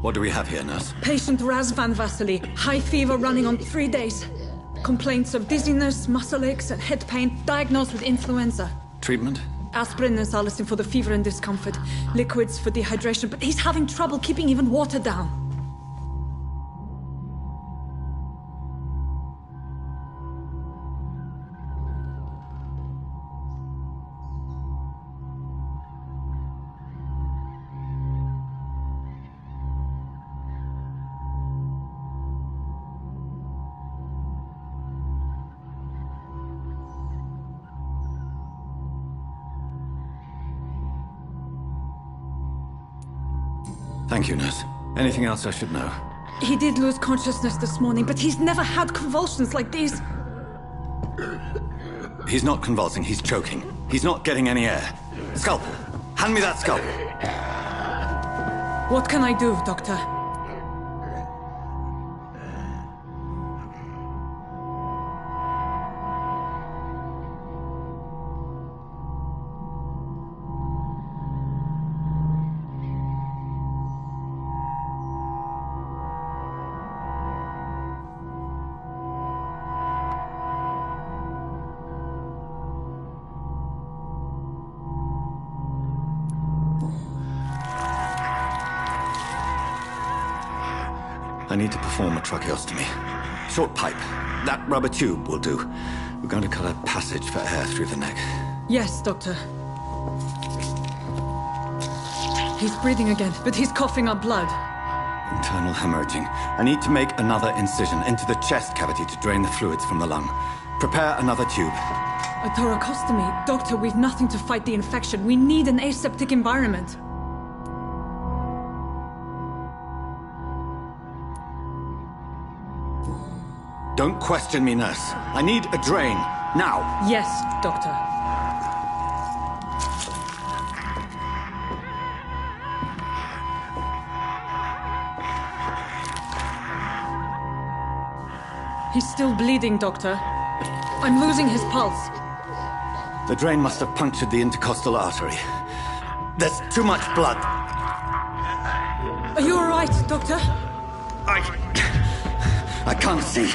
What do we have here, nurse? Patient Raz Van Vasily. High fever running on 3 days. Complaints of dizziness, muscle aches, and head pain. Diagnosed with influenza. Treatment? Aspirin and salicin for the fever and discomfort. Liquids for dehydration, but he's having trouble keeping even water down. Thank you, nurse. Anything else I should know? He did lose consciousness this morning, but he's never had convulsions like these. He's not convulsing, he's choking. He's not getting any air. Scalpel! Hand me that skull. What can I do, Doctor? I need to perform a tracheostomy. Short pipe. That rubber tube will do. We're going to cut a passage for air through the neck. Yes, Doctor. He's breathing again, but he's coughing up blood. Internal hemorrhaging. I need to make another incision into the chest cavity to drain the fluids from the lung. Prepare another tube. A thoracostomy. Doctor, we've nothing to fight the infection. We need an aseptic environment. Don't question me, nurse. I need a drain. Now. Yes, Doctor. He's still bleeding, Doctor. I'm losing his pulse. The drain must have punctured the intercostal artery. There's too much blood. Are you all right, Doctor? I can't see.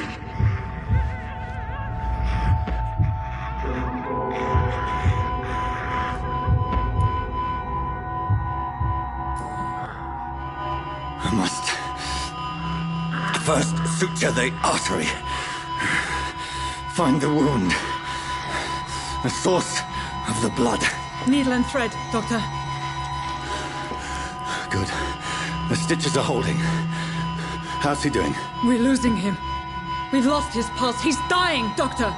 I must first suture the artery. Find the wound. The source of the blood. Needle and thread, Doctor. Good. The stitches are holding. How's he doing? We're losing him. We've lost his pulse. He's dying, Doctor!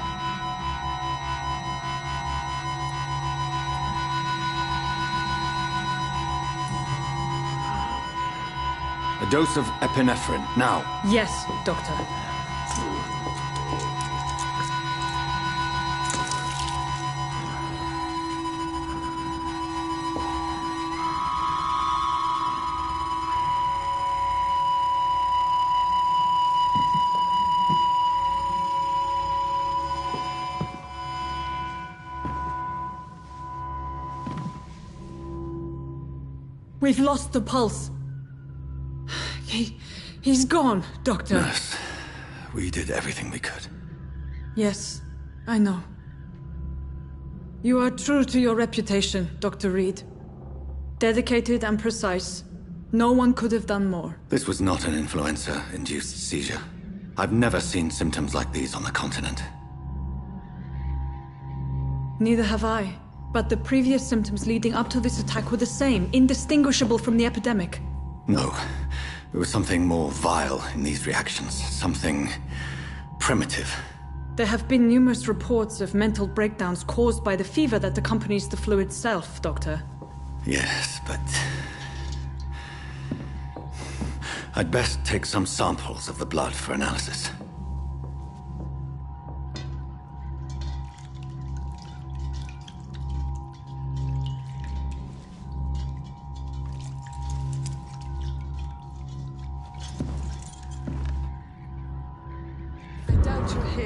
A dose of epinephrine, now. Yes, Doctor. We've lost the pulse. He's gone, Doctor. Nurse, we did everything we could. Yes, I know. You are true to your reputation, Dr. Reed. Dedicated and precise. No one could have done more. This was not an influenza-induced seizure. I've never seen symptoms like these on the continent. Neither have I. But the previous symptoms leading up to this attack were the same, indistinguishable from the epidemic. No. There was something more vile in these reactions. Something primitive. There have been numerous reports of mental breakdowns caused by the fever that accompanies the flu itself, Doctor. Yes, but... I'd best take some samples of the blood for analysis.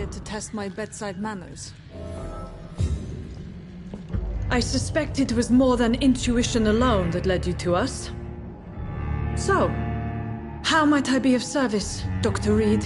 To test my bedside manners. I suspect it was more than intuition alone that led you to us. So, how might I be of service, Dr. Reed?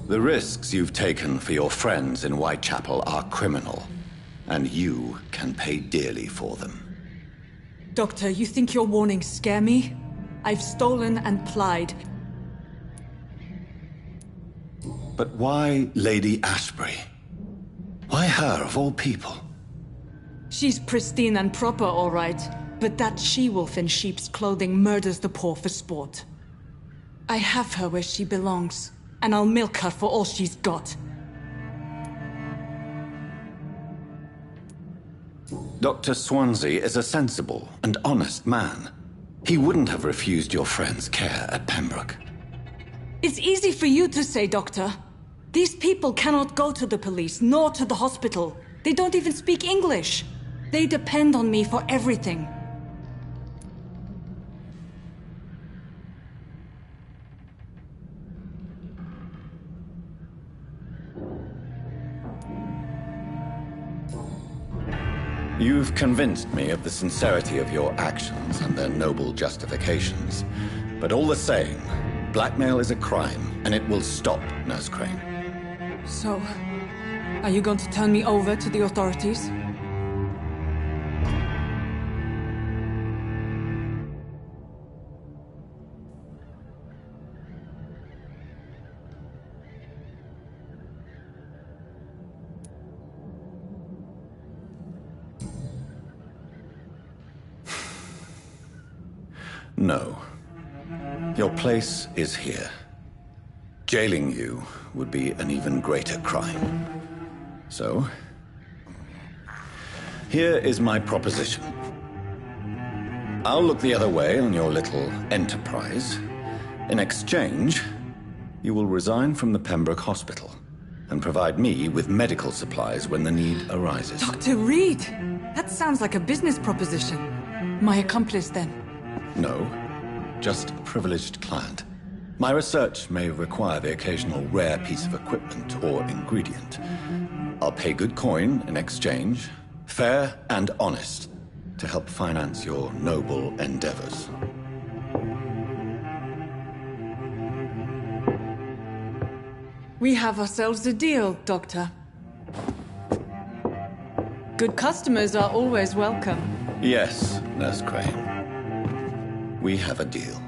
The risks you've taken for your friends in Whitechapel are criminal, and you can pay dearly for them. Doctor, you think your warnings scare me? I've stolen and plied. But why Lady Ashbury? Why her, of all people? She's pristine and proper, all right. But that she-wolf in sheep's clothing murders the poor for sport. I have her where she belongs, and I'll milk her for all she's got. Dr. Swansea is a sensible and honest man. He wouldn't have refused your friend's care at Pembroke. It's easy for you to say, Doctor. These people cannot go to the police, nor to the hospital. They don't even speak English. They depend on me for everything. You've convinced me of the sincerity of your actions and their noble justifications. But all the same, blackmail is a crime, and it will stop, Nurse Crane. So, are you going to turn me over to the authorities? No. Your place is here. Jailing you would be an even greater crime. So, here is my proposition. I'll look the other way on your little enterprise. In exchange, you will resign from the Pembroke Hospital and provide me with medical supplies when the need arises. Dr. Reed! That sounds like a business proposition. My accomplice, then? No, just a privileged client. My research may require the occasional rare piece of equipment or ingredient. I'll pay good coin in exchange, fair and honest, to help finance your noble endeavors. We have ourselves a deal, Doctor. Good customers are always welcome. Yes, Nurse Crane. We have a deal.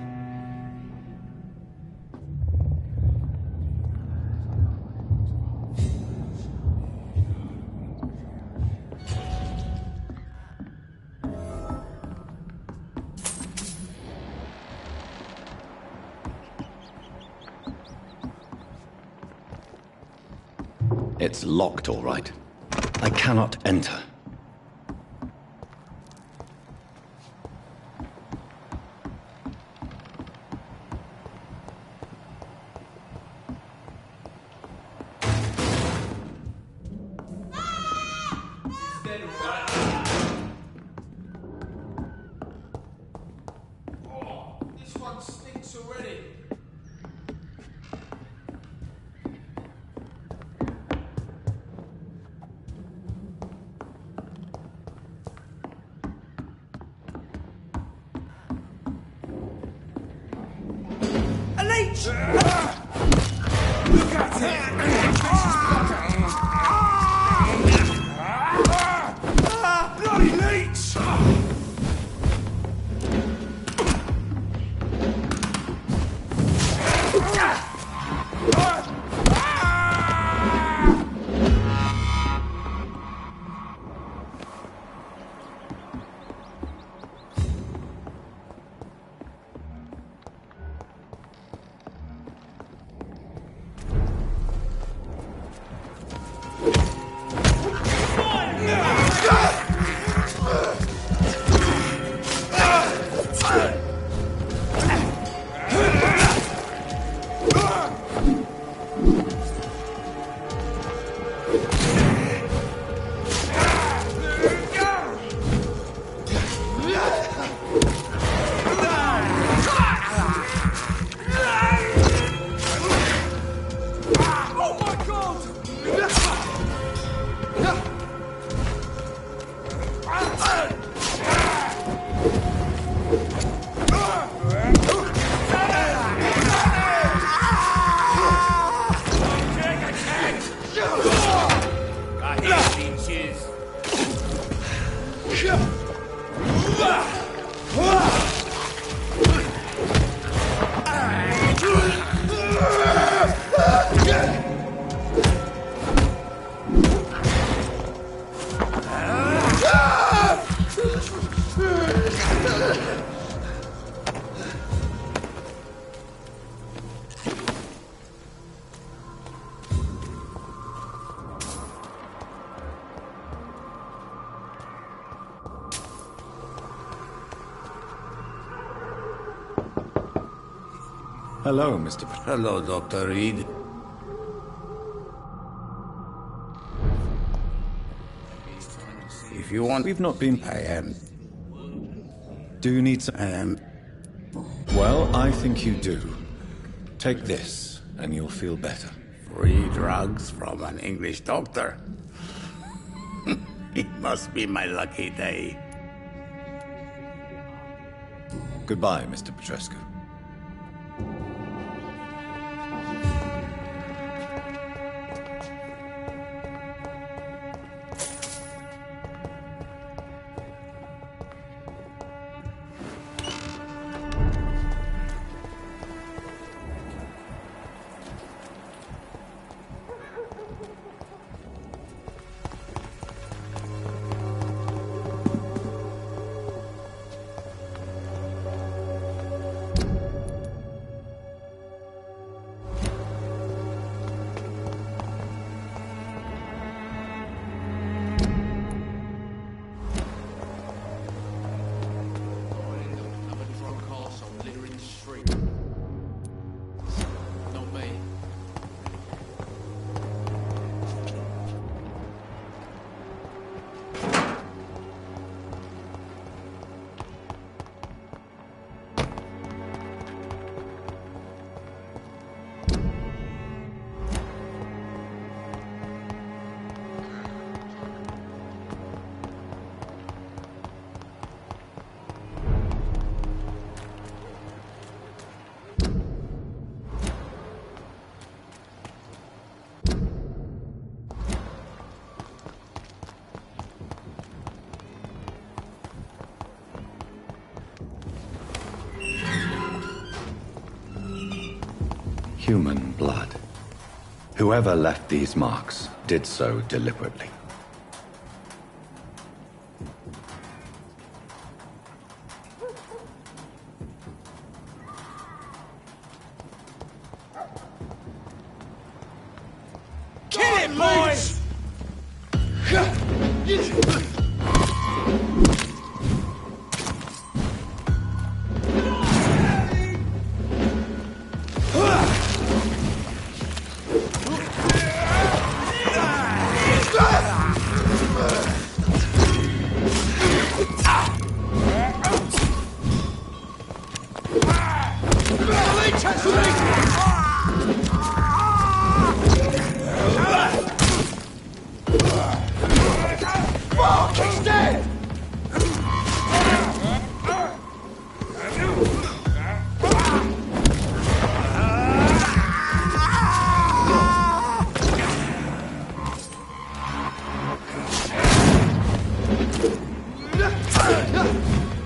It's locked, all right. I cannot enter. This one stinks already. A leech! Look at it! Bloody leech! Hello, Mr. Hello, Dr. Reed. If you want... We've not been... I am. Do you need some... I am. Well, I think you do. Take this, and you'll feel better. Free drugs from an English doctor. It must be my lucky day. Goodbye, Mr. Petrescu. Human blood. Whoever left these marks did so deliberately. Kill him, boys!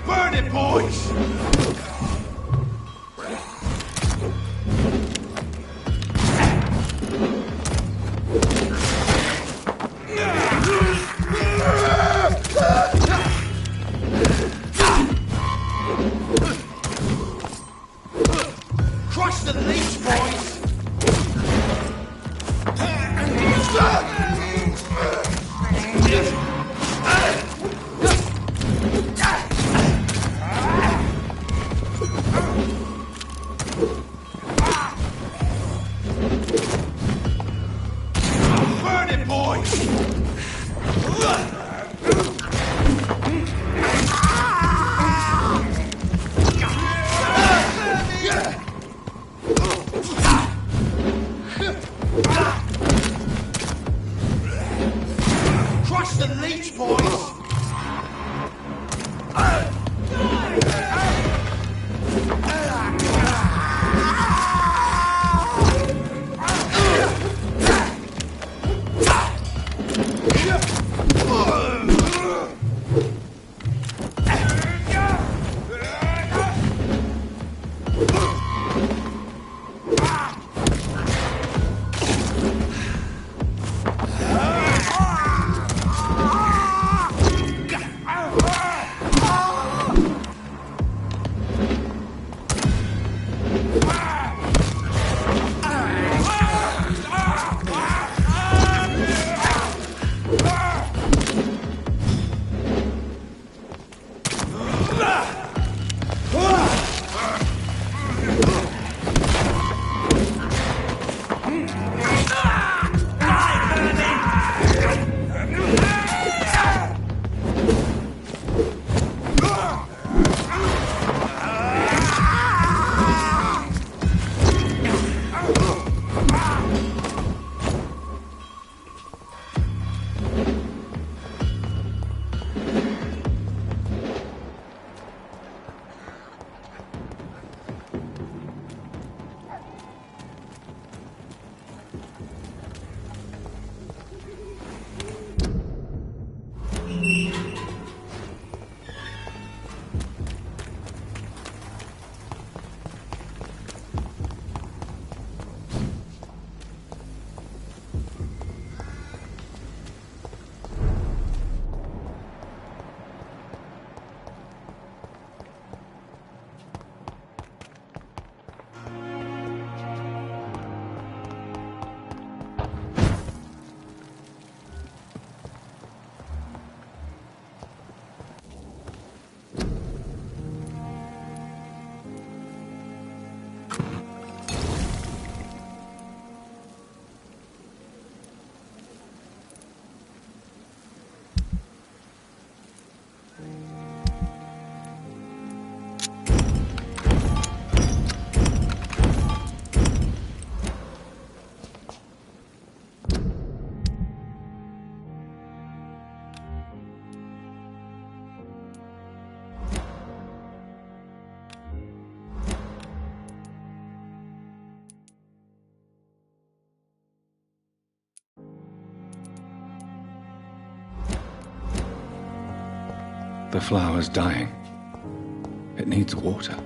Burn it, boys! Crush the leech, boys! The flower's dying. It needs water.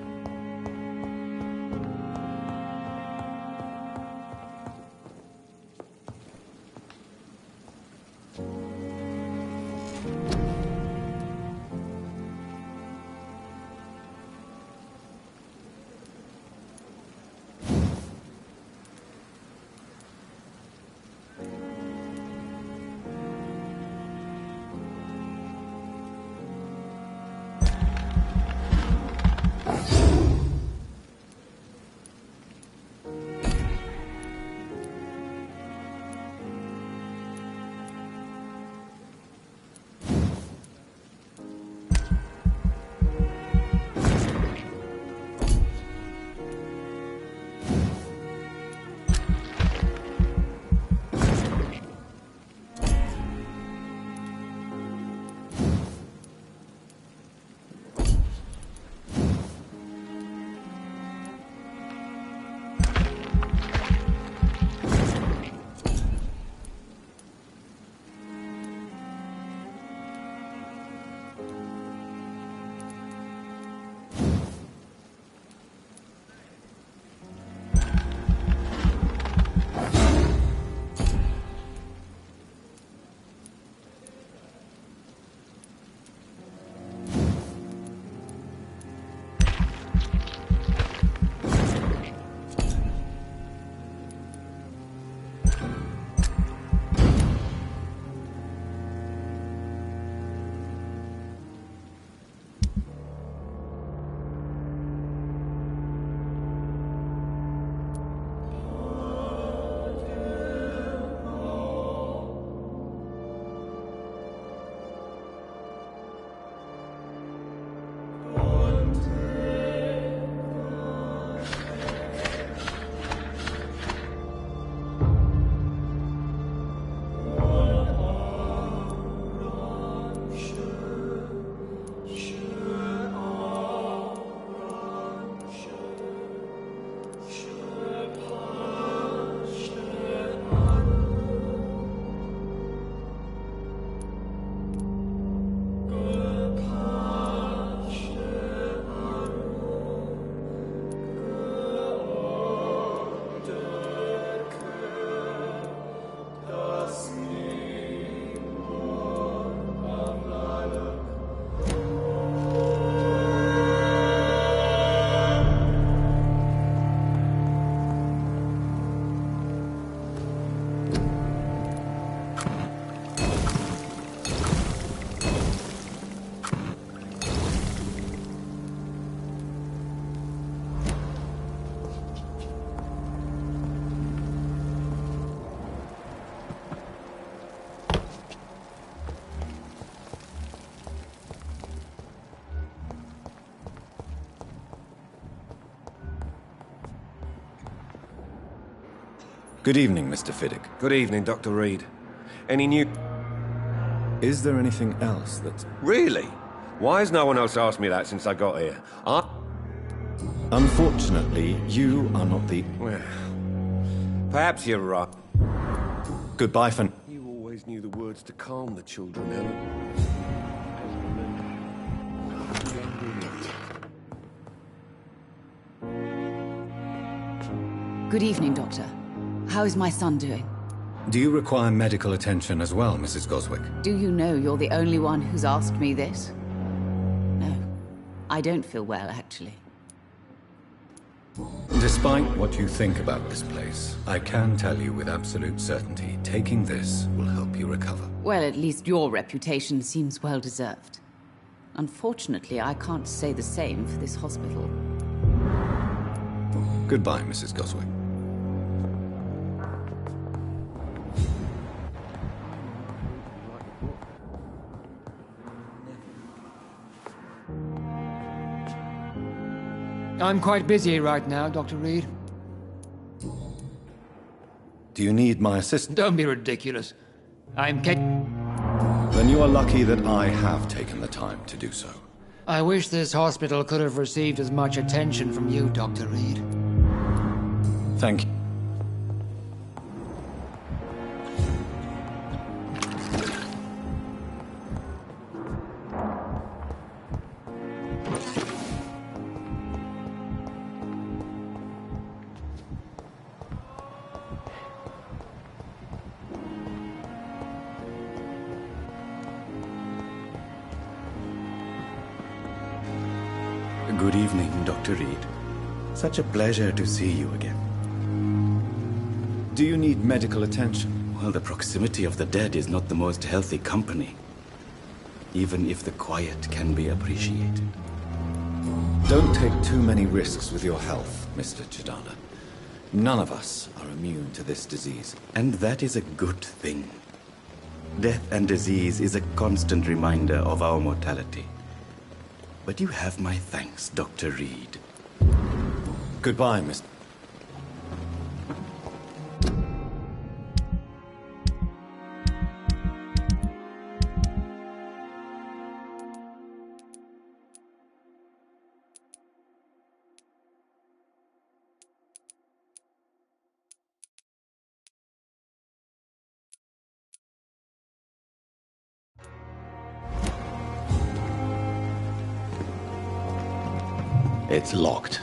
Good evening, Mr. Fiddick. Good evening, Dr. Reed. Any new... Is there anything else that's... Really? Why has no one else asked me that since I got here? Unfortunately, you are not the... Well, perhaps you're right. Goodbye for... You always knew the words to calm the children, Helen. Good evening, Doctor. How is my son doing? Do you require medical attention as well, Mrs. Goswick? Do you know you're the only one who's asked me this? No. I don't feel well, actually. Despite what you think about this place, I can tell you with absolute certainty, taking this will help you recover. Well, at least your reputation seems well-deserved. Unfortunately, I can't say the same for this hospital. Goodbye, Mrs. Goswick. I'm quite busy right now, Dr. Reed. Do you need my assistance? Don't be ridiculous. Then you are lucky that I have taken the time to do so. I wish this hospital could have received as much attention from you, Dr. Reed. Thank you. Good evening, Dr. Reed. Such a pleasure to see you again. Do you need medical attention? Well, the proximity of the dead is not the most healthy company, even if the quiet can be appreciated. Don't take too many risks with your health, Mr. Chidana. None of us are immune to this disease. And that is a good thing. Death and disease is a constant reminder of our mortality. But you have my thanks, Dr. Reed. Goodbye, Mr. It's locked.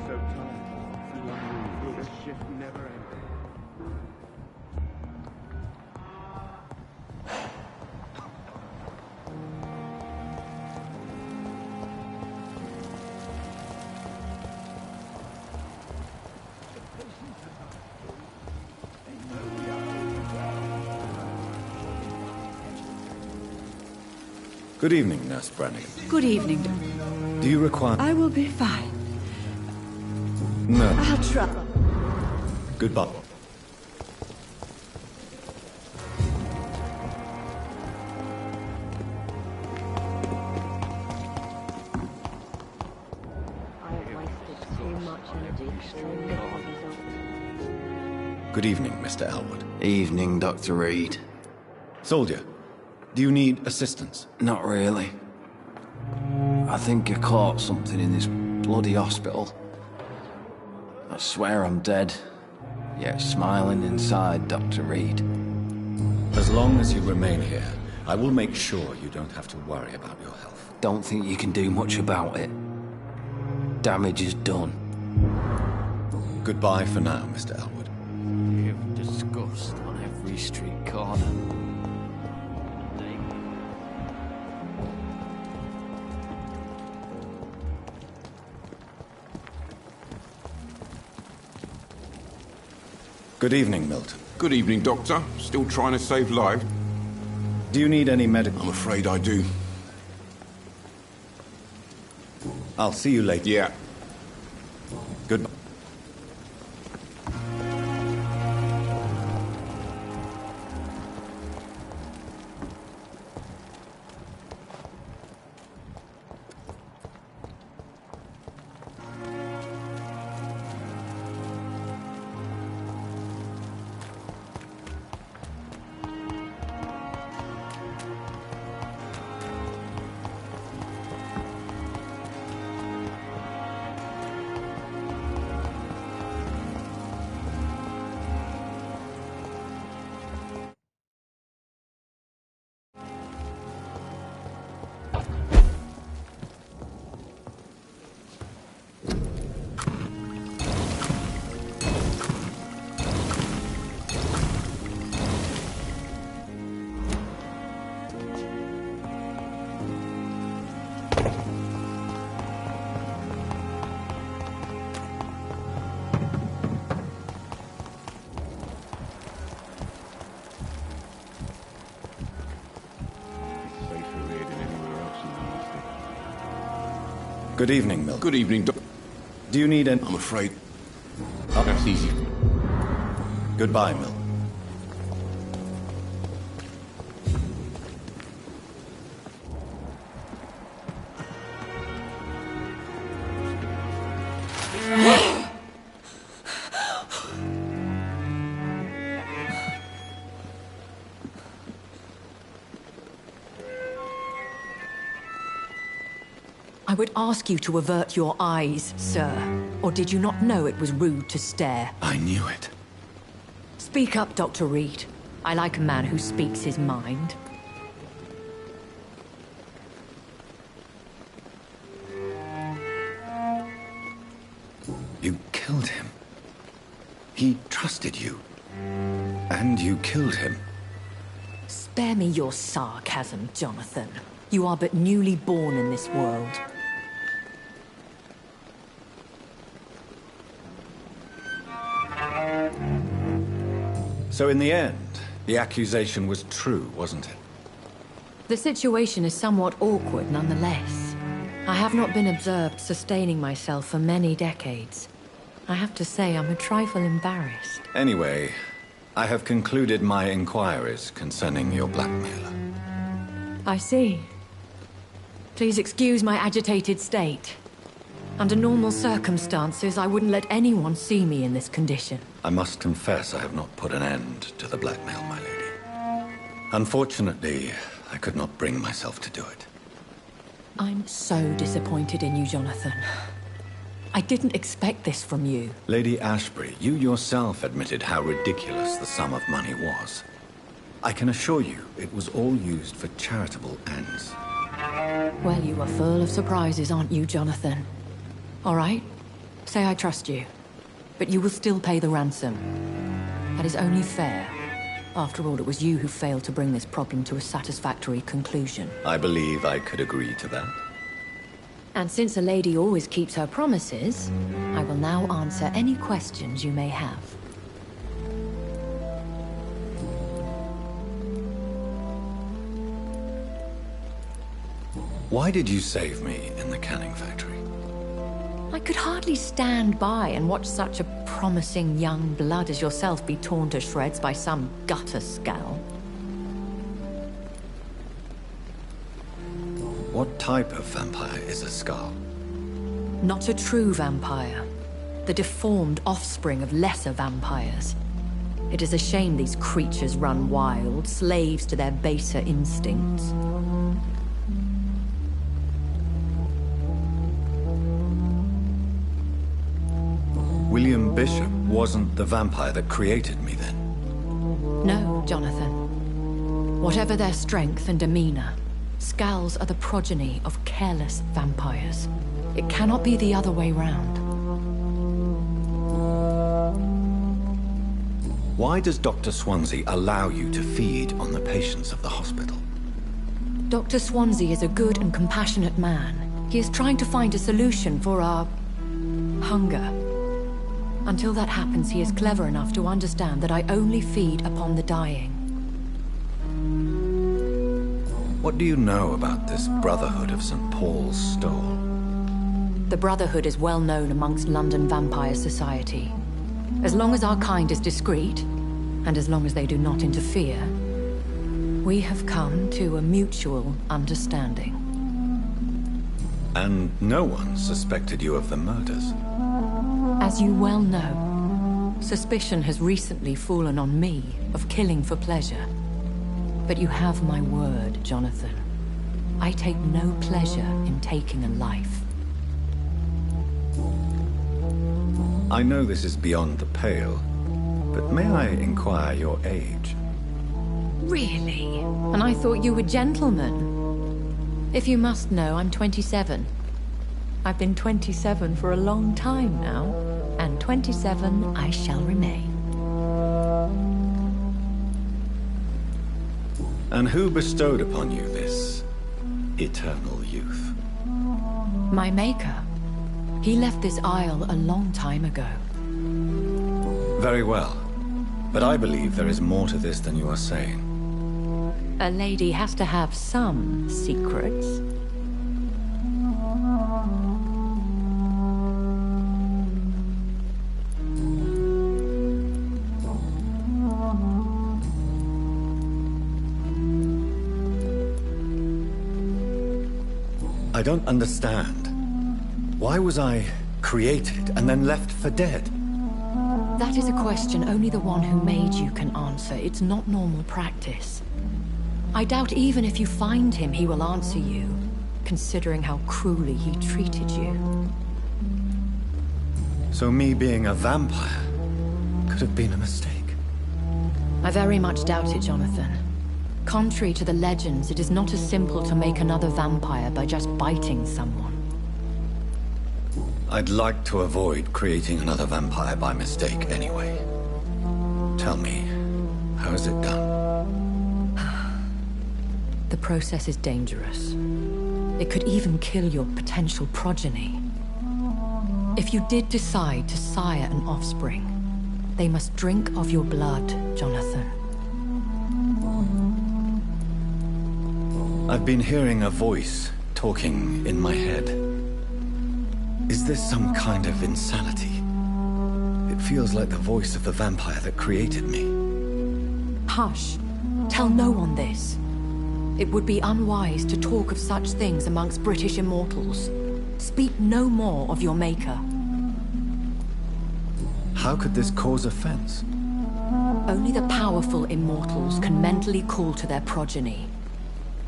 So tired. The shift never ends. Good evening, Nurse Brannigan. Good evening, Doctor. Do you require... I will be fine. No. I'll try. Goodbye. Good evening, Mr. Elwood. Evening, Dr. Reed. Soldier, do you need assistance? Not really. I think I caught something in this bloody hospital. I swear I'm dead, yet smiling inside, Dr. Reed. As long as you remain here, I will make sure you don't have to worry about your health. Don't think you can do much about it. Damage is done. Goodbye for now, Mr. Elwood. You've disgust on every street corner. Good evening, Milton. Good evening, Doctor. Still trying to save lives? Do you need any medical... I'm afraid I do. I'll see you later. Yeah. Goodbye. Good evening, Mill. Good evening, Doc. Do you need an... I'm afraid... That's easy. Goodbye, Mill. I would ask you to avert your eyes, sir. Or did you not know it was rude to stare? I knew it. Speak up, Dr. Reed. I like a man who speaks his mind. You killed him. He trusted you. And you killed him. Spare me your sarcasm, Jonathan. You are but newly born in this world. So in the end, the accusation was true, wasn't it? The situation is somewhat awkward nonetheless. I have not been observed sustaining myself for many decades. I have to say I'm a trifle embarrassed. Anyway, I have concluded my inquiries concerning your blackmailer. I see. Please excuse my agitated state. Under normal circumstances, I wouldn't let anyone see me in this condition. I must confess I have not put an end to the blackmail, my lady. Unfortunately, I could not bring myself to do it. I'm so disappointed in you, Jonathan. I didn't expect this from you. Lady Ashbury, you yourself admitted how ridiculous the sum of money was. I can assure you it was all used for charitable ends. Well, you are full of surprises, aren't you, Jonathan? All right, say I trust you, but you will still pay the ransom. That is only fair. After all, it was you who failed to bring this problem to a satisfactory conclusion. I believe I could agree to that. And since a lady always keeps her promises, I will now answer any questions you may have. Why did you save me in the canning factory? I could hardly stand by and watch such a promising young blood as yourself be torn to shreds by some gutter scowl. What type of vampire is a skull? Not a true vampire. The deformed offspring of lesser vampires. It is a shame these creatures run wild, slaves to their baser instincts. William Bishop wasn't the vampire that created me then? No, Jonathan. Whatever their strength and demeanor, Skulls are the progeny of careless vampires. It cannot be the other way round. Why does Dr. Swansea allow you to feed on the patients of the hospital? Dr. Swansea is a good and compassionate man. He is trying to find a solution for our hunger. Until that happens, he is clever enough to understand that I only feed upon the dying. What do you know about this Brotherhood of St. Paul's Stole? The Brotherhood is well known amongst London Vampire Society. As long as our kind is discreet, and as long as they do not interfere, we have come to a mutual understanding. And no one suspected you of the murders? As you well know, suspicion has recently fallen on me of killing for pleasure. But you have my word, Jonathan. I take no pleasure in taking a life. I know this is beyond the pale, but may I inquire your age? Really? And I thought you were gentlemen. If you must know, I'm 27. I've been 27 for a long time now, and 27 I shall remain. And who bestowed upon you this eternal youth? My maker. He left this isle a long time ago. Very well. But I believe there is more to this than you are saying. A lady has to have some secrets. I don't understand. Why was I created and then left for dead? That is a question only the one who made you can answer. It's not normal practice. I doubt even if you find him, he will answer you, considering how cruelly he treated you. So me being a vampire could have been a mistake. I very much doubt it, Jonathan. Contrary to the legends, it is not as simple to make another vampire by just biting someone. I'd like to avoid creating another vampire by mistake anyway. Tell me, how is it done? The process is dangerous. It could even kill your potential progeny. If you did decide to sire an offspring, they must drink of your blood, Jonathan. I've been hearing a voice talking in my head. Is this some kind of insanity? It feels like the voice of the vampire that created me. Hush. Tell no one this. It would be unwise to talk of such things amongst British immortals. Speak no more of your maker. How could this cause offense? Only the powerful immortals can mentally call to their progeny.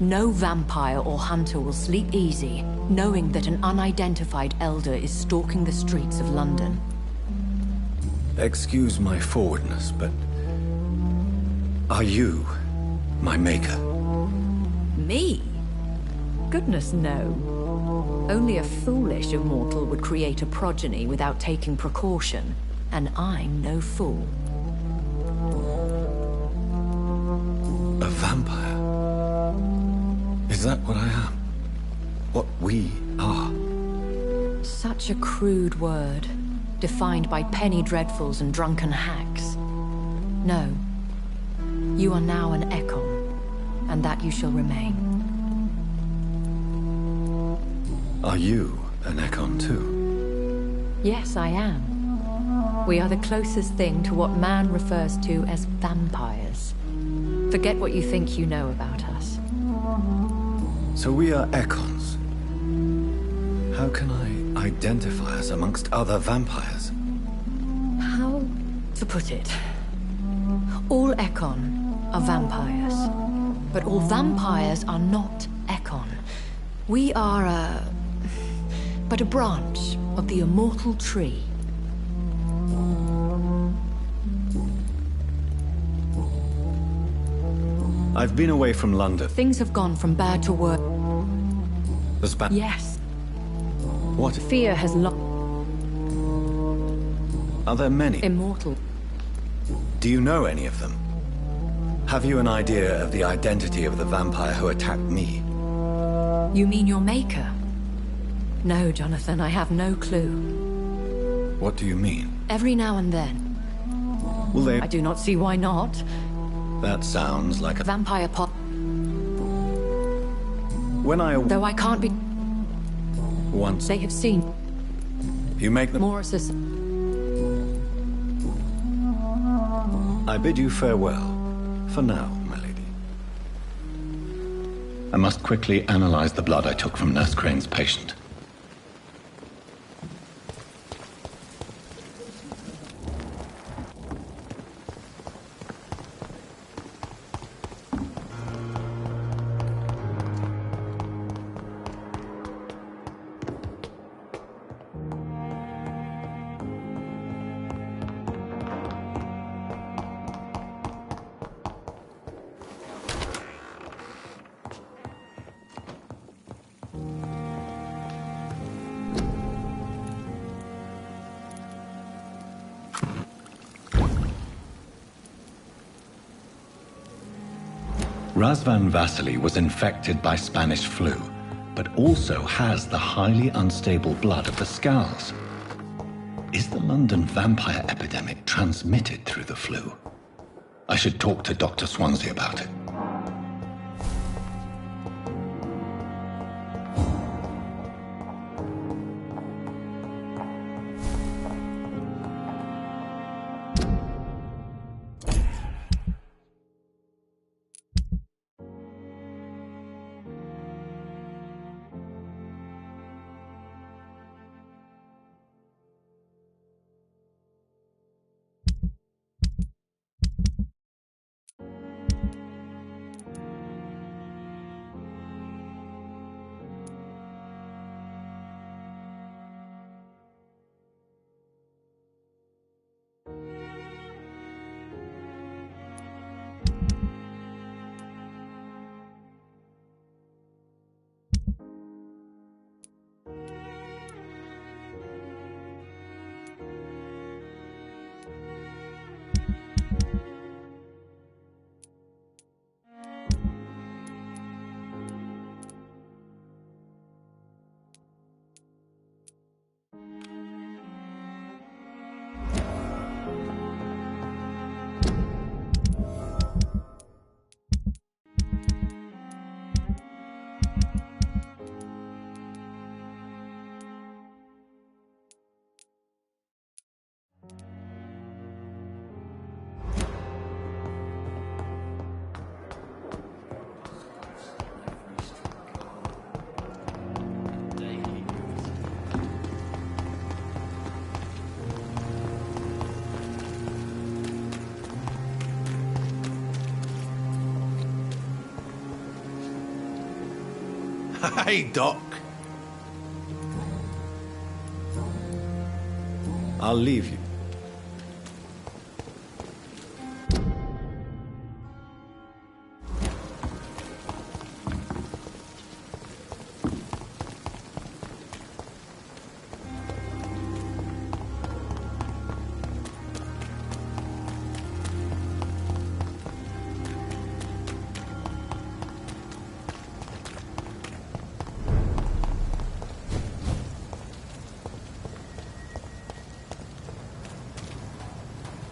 No vampire or hunter will sleep easy, knowing that an unidentified elder is stalking the streets of London. Excuse my forwardness, but... are you my maker? Me? Goodness, no. Only a foolish immortal would create a progeny without taking precaution, and I'm no fool. A vampire? Is that what I am? What we are? Such a crude word, defined by penny dreadfuls and drunken hacks. No. You are now an Ekon, and that you shall remain. Are you an Ekon too? Yes, I am. We are the closest thing to what man refers to as vampires. Forget what you think you know about us. So we are Ekons. How can I identify us amongst other vampires? How to put it? All Ekon are vampires. But all vampires are not Ekon. We are but a branch of the immortal tree. I've been away from London. Things have gone from bad to worse. Yes. What? Fear has Are there many? Immortal. Do you know any of them? Have you an idea of the identity of the vampire who attacked me? You mean your maker? No, Jonathan, I have no clue. What do you mean? Every now and then. Will they... I do not see why not. That sounds like a... Vampire pot. When I... Though I can't be... Once... They have seen... You make them... Morris's... I bid you farewell. For now, my lady. I must quickly analyze the blood I took from Nurse Crane's patient. Razvan Vasily was infected by Spanish flu, but also has the highly unstable blood of the Scows. Is the London vampire epidemic transmitted through the flu? I should talk to Dr. Swansea about it. Hey, Doc. I'll leave you.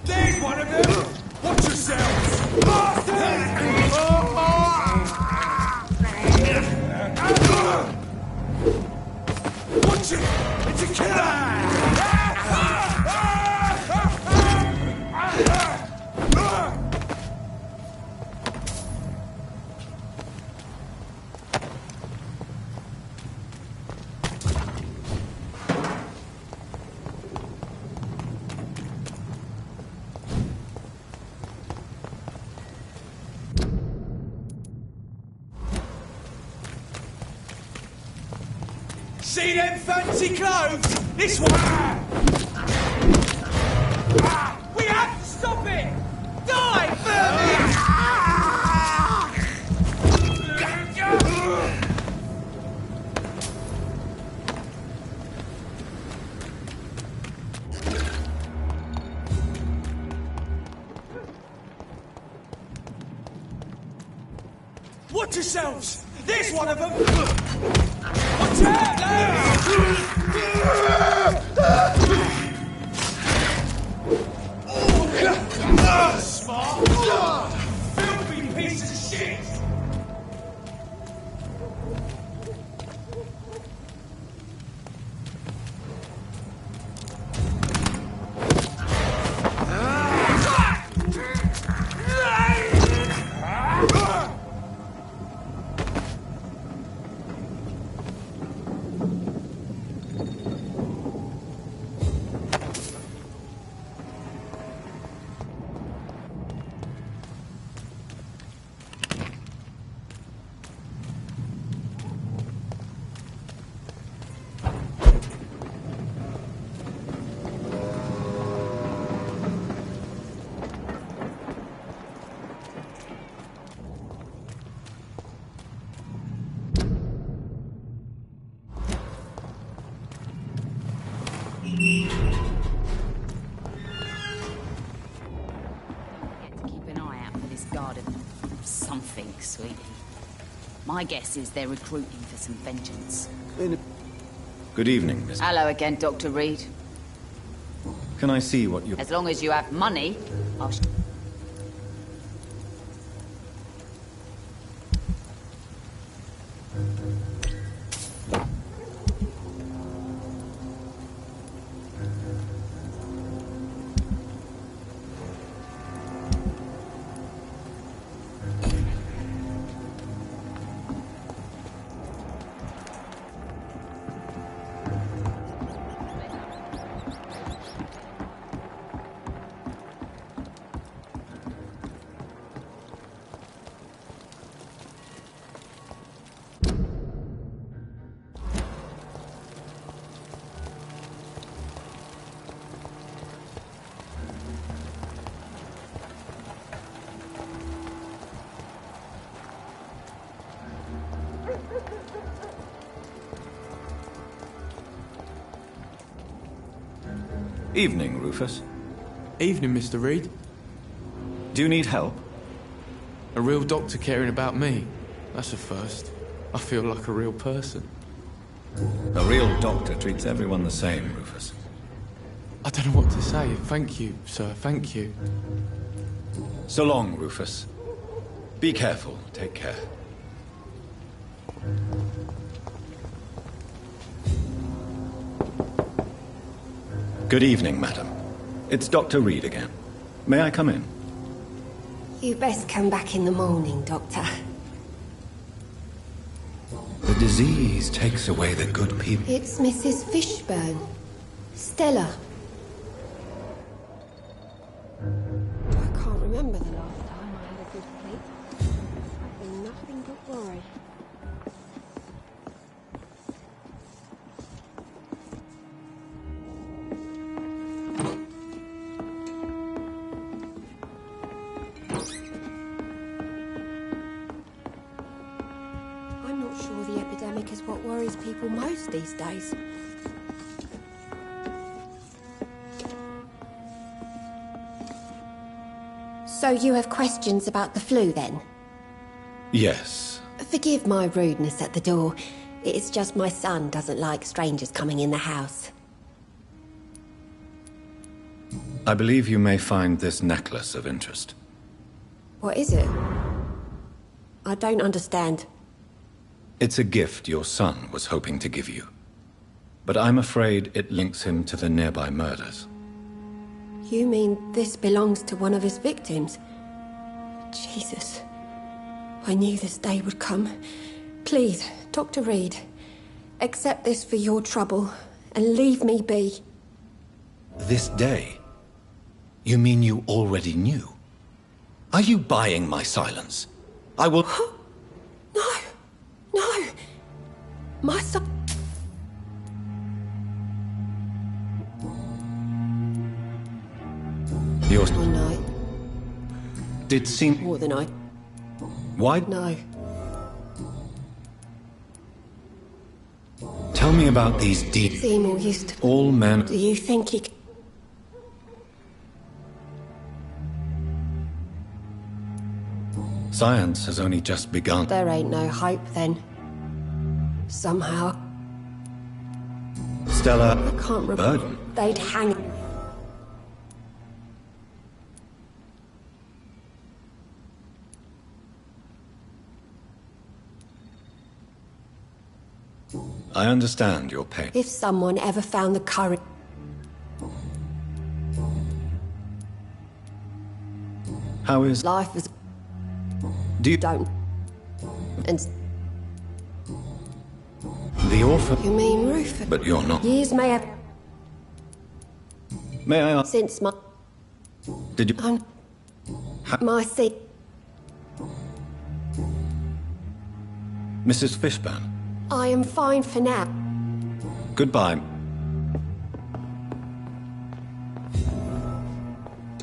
There's one of them! Watch yourselves! Watch it! It's a killer! See them fancy clothes? This one! We have to stop it! Die, Vermin! Watch yourselves! There's one of them! Watch out, lads! Smart! Filthy piece of shit! Keep an eye out for this garden. Something, sweetie. My guess is they're recruiting for some vengeance. Good evening, Miss. Hello again, Dr. Reed. Can I see what you... As long as you have money, I'll... Evening, Rufus. Evening, Mr. Reed. Do you need help? A real doctor caring about me. That's a first. I feel like a real person. A real doctor treats everyone the same, Rufus. I don't know what to say. Thank you, sir. Thank you. So long, Rufus. Be careful. Take care. Good evening, madam. It's Dr. Reed again. May I come in? You best come back in the morning, Doctor. The disease takes away the good people. It's Mrs. Fishburne. Stella. I can't remember the last time I had a good sleep. I've been nothing but worry. think is what worries people most these days. So you have questions about the flu, then? Yes. Forgive my rudeness at the door. It's just my son doesn't like strangers coming in the house. I believe you may find this necklace of interest. What is it? I don't understand. It's a gift your son was hoping to give you. But I'm afraid it links him to the nearby murders. You mean this belongs to one of his victims? Jesus. I knew this day would come. Please, Dr. Reed, accept this for your trouble and leave me be. This day? You mean you already knew? Are you buying my silence? I will... No! No! My son... Your... One night. Did seem... More than I... Why? No. Tell me about these deeds. Seymour used to... All men... Do you think he... Science has only just begun. There ain't no hope, then. Somehow. Stella... I can't remember. Burden. They'd hang... I understand your pain. If someone ever found the courage... How is... Life is... Do you... Don't... And... The orphan... You mean Rufus? But you're not. Years may have... May I ask... Since my... Did you... My seat... Mrs. Fishburne? I am fine for now. Goodbye.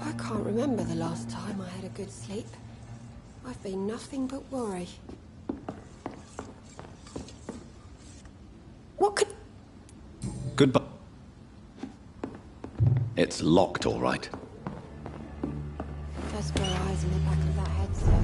I can't remember the last time I had a good sleep. I've been nothing but worry. What could... Goodbye. It's locked, all right. Just got eyes in the back of that head, sir.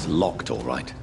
It's locked, all right.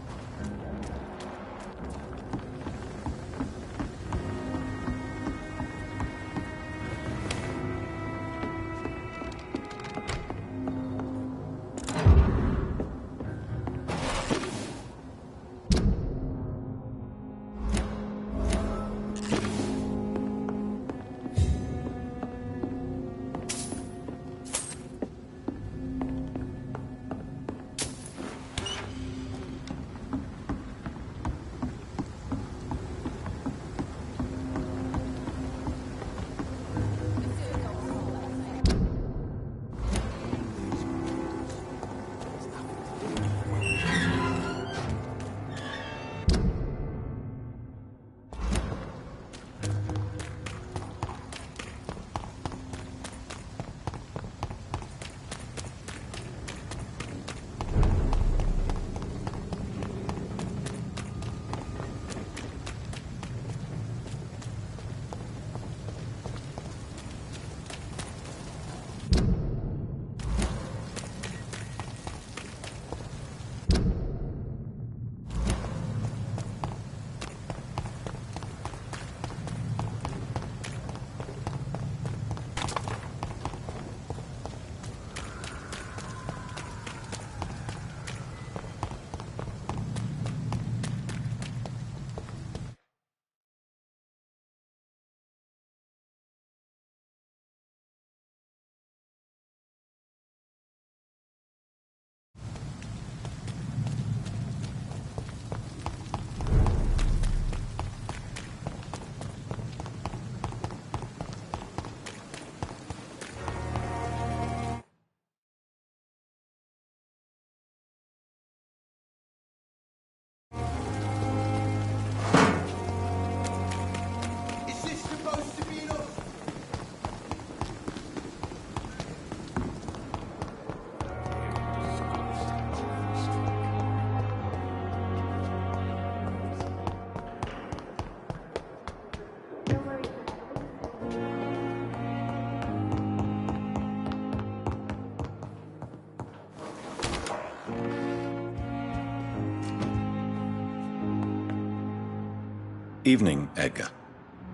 Evening, Edgar.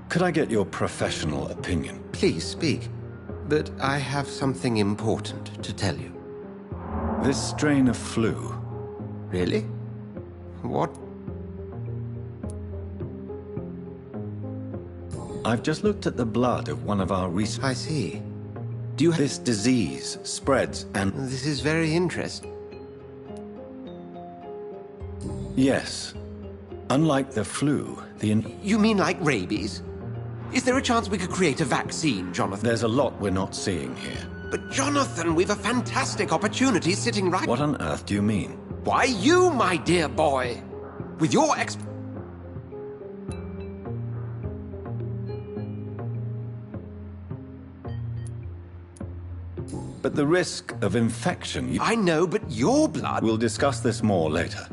Could I get your professional opinion? Please speak. But I have something important to tell you. This strain of flu. Really? What? I've just looked at the blood of one of our recent... I see. Do you have... This disease spreads and... This is very interesting. Yes. Unlike the flu, You mean like rabies? Is there a chance we could create a vaccine, Jonathan? There's a lot we're not seeing here. But Jonathan, we've a fantastic opportunity sitting right... What on earth do you mean? Why, you, my dear boy. With your But the risk of infection... I know, but your blood... We'll discuss this more later.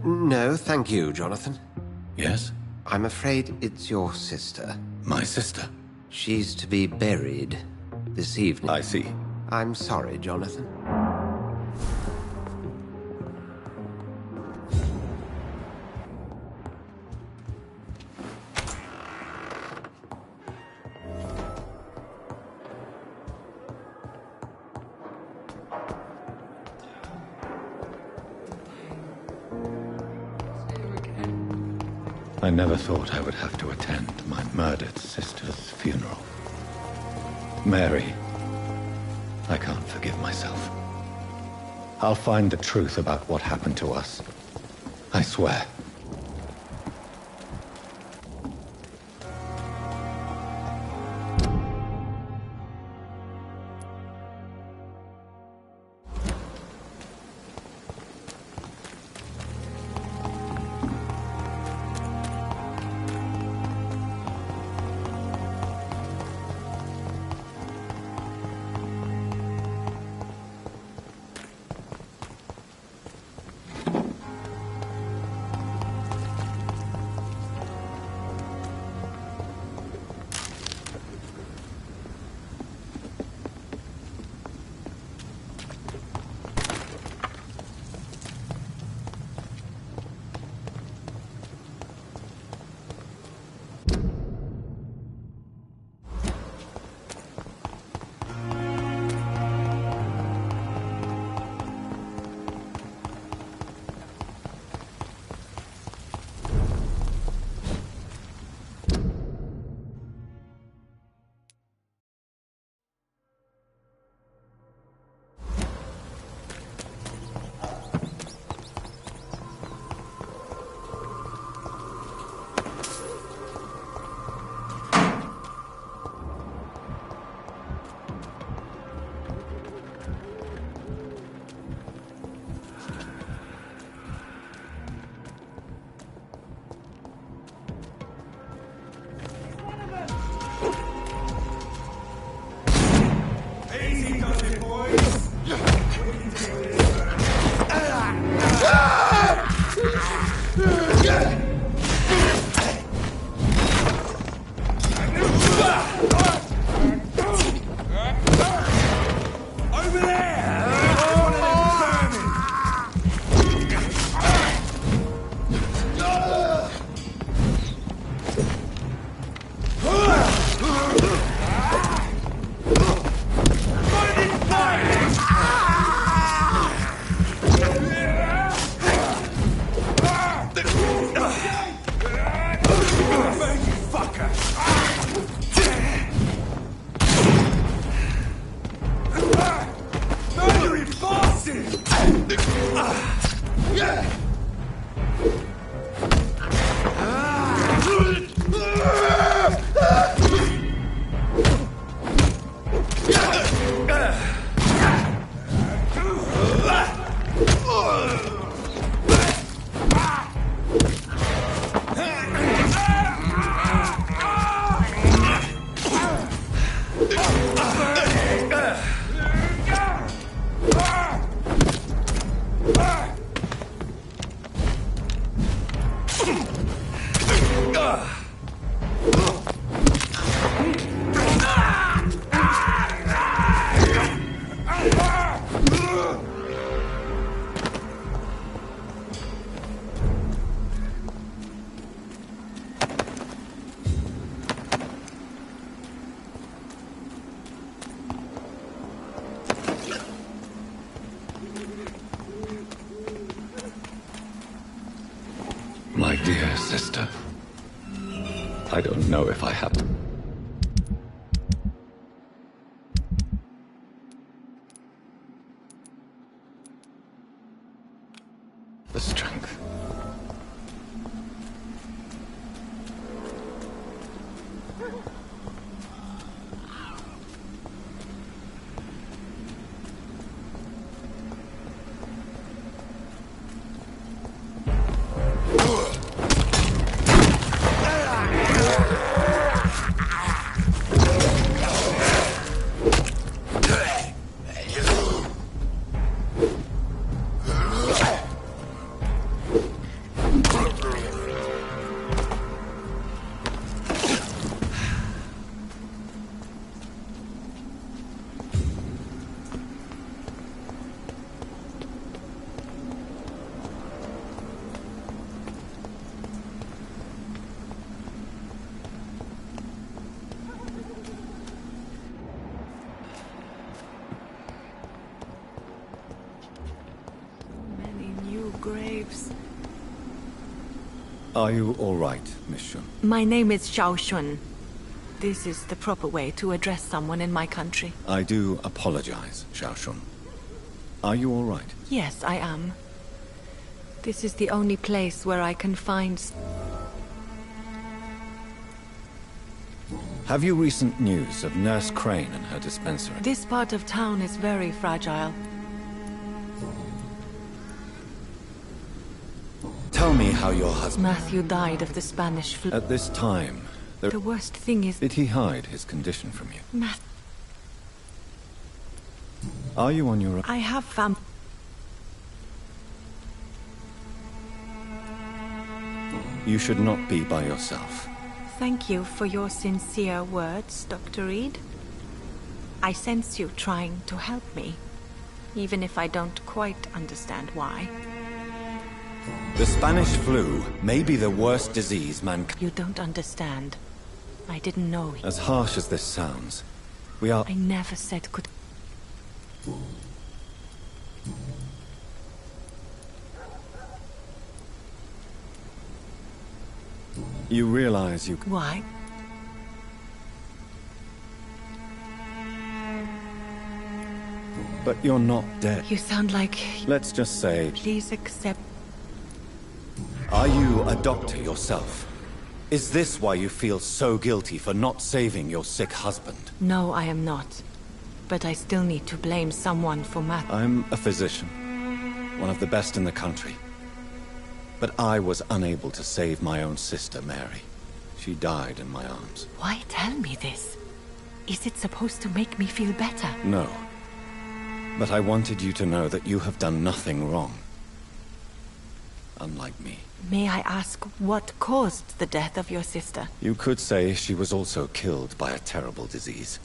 No, thank you, Jonathan. Yes? I'm afraid it's your sister. My sister? She's to be buried this evening. I see. I'm sorry, Jonathan. I never thought I would have to attend my murdered sister's funeral. Mary, I can't forgive myself. I'll find the truth about what happened to us. I swear. Over there! My dear sister, I don't know if I have the strength. Graves. Are you all right, Miss Shun? My name is Xiao Shun. This is the proper way to address someone in my country. I do apologize, Xiao Shun. Are you all right? Yes, I am. This is the only place where I can find... Have you recent news of Nurse Crane and her dispensary? This part of town is very fragile. Tell me how your husband... Matthew died of the Spanish flu. At this time, The worst thing is... Did he hide his condition from you? Matt... Are you on your own? I have found... You should not be by yourself. Thank you for your sincere words, Dr. Reed. I sense you trying to help me, even if I don't quite understand why. The Spanish flu may be the worst disease mankind... You don't understand. I didn't know. As harsh as this sounds, we are... I never said good... You realize you... Why? But you're not dead. You sound like... Let's just say... Please accept... Are you a doctor yourself? Is this why you feel so guilty for not saving your sick husband? No, I am not. But I still need to blame someone for Matt. I'm a physician. One of the best in the country. But I was unable to save my own sister, Mary. She died in my arms. Why tell me this? Is it supposed to make me feel better? No. But I wanted you to know that you have done nothing wrong. Unlike me. May I ask what caused the death of your sister? You could say she was also killed by a terrible disease.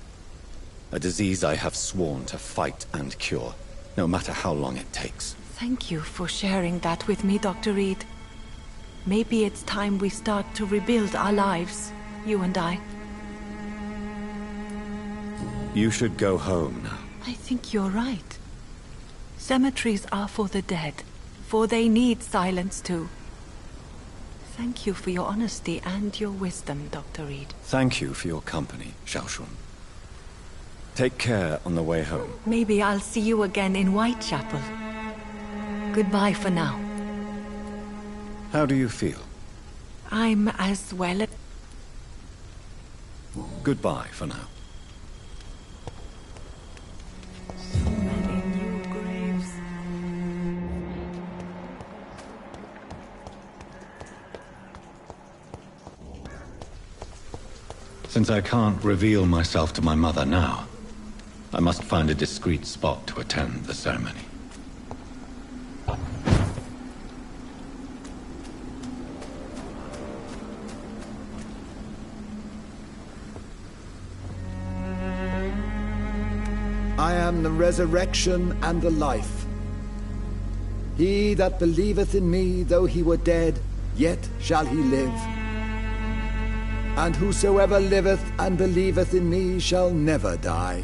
A disease I have sworn to fight and cure, no matter how long it takes. Thank you for sharing that with me, Dr. Reed. Maybe it's time we start to rebuild our lives, you and I. You should go home now. I think you're right. Cemeteries are for the dead, for they need silence too. Thank you for your honesty and your wisdom, Dr. Reed. Thank you for your company, Xiaoshun. Take care on the way home. Maybe I'll see you again in Whitechapel. Goodbye for now. How do you feel? I'm as well. Goodbye for now. So many new graves. Since I can't reveal myself to my mother now, I must find a discreet spot to attend the ceremony. I am the resurrection and the life. He that believeth in me, though he were dead, yet shall he live. And whosoever liveth and believeth in me shall never die.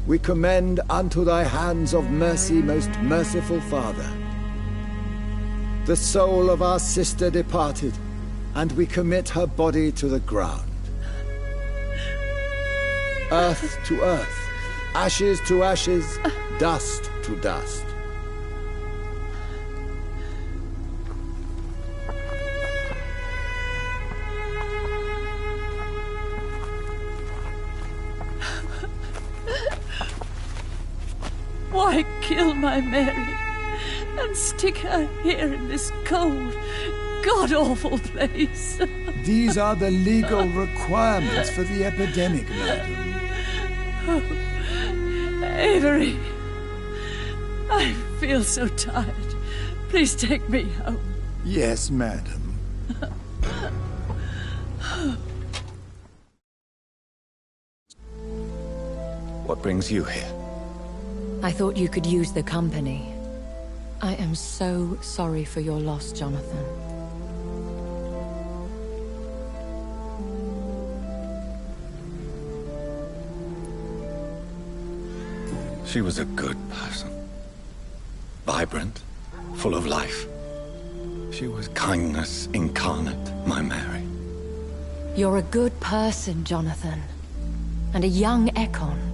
We commend unto thy hands of mercy, most merciful Father, the soul of our sister departed, and we commit her body to the ground. Earth to earth, ashes to ashes, dust to dust. Why kill my Mary and stick her here in this cold, god-awful place? These are the legal requirements for the epidemic, madam. Oh, Avery, I feel so tired. Please take me home. Yes, madam. What brings you here? I thought you could use the company. I am so sorry for your loss, Jonathan. She was a good person. Vibrant, full of life. She was kindness incarnate, my Mary. You're a good person, Jonathan. And a young Ekon.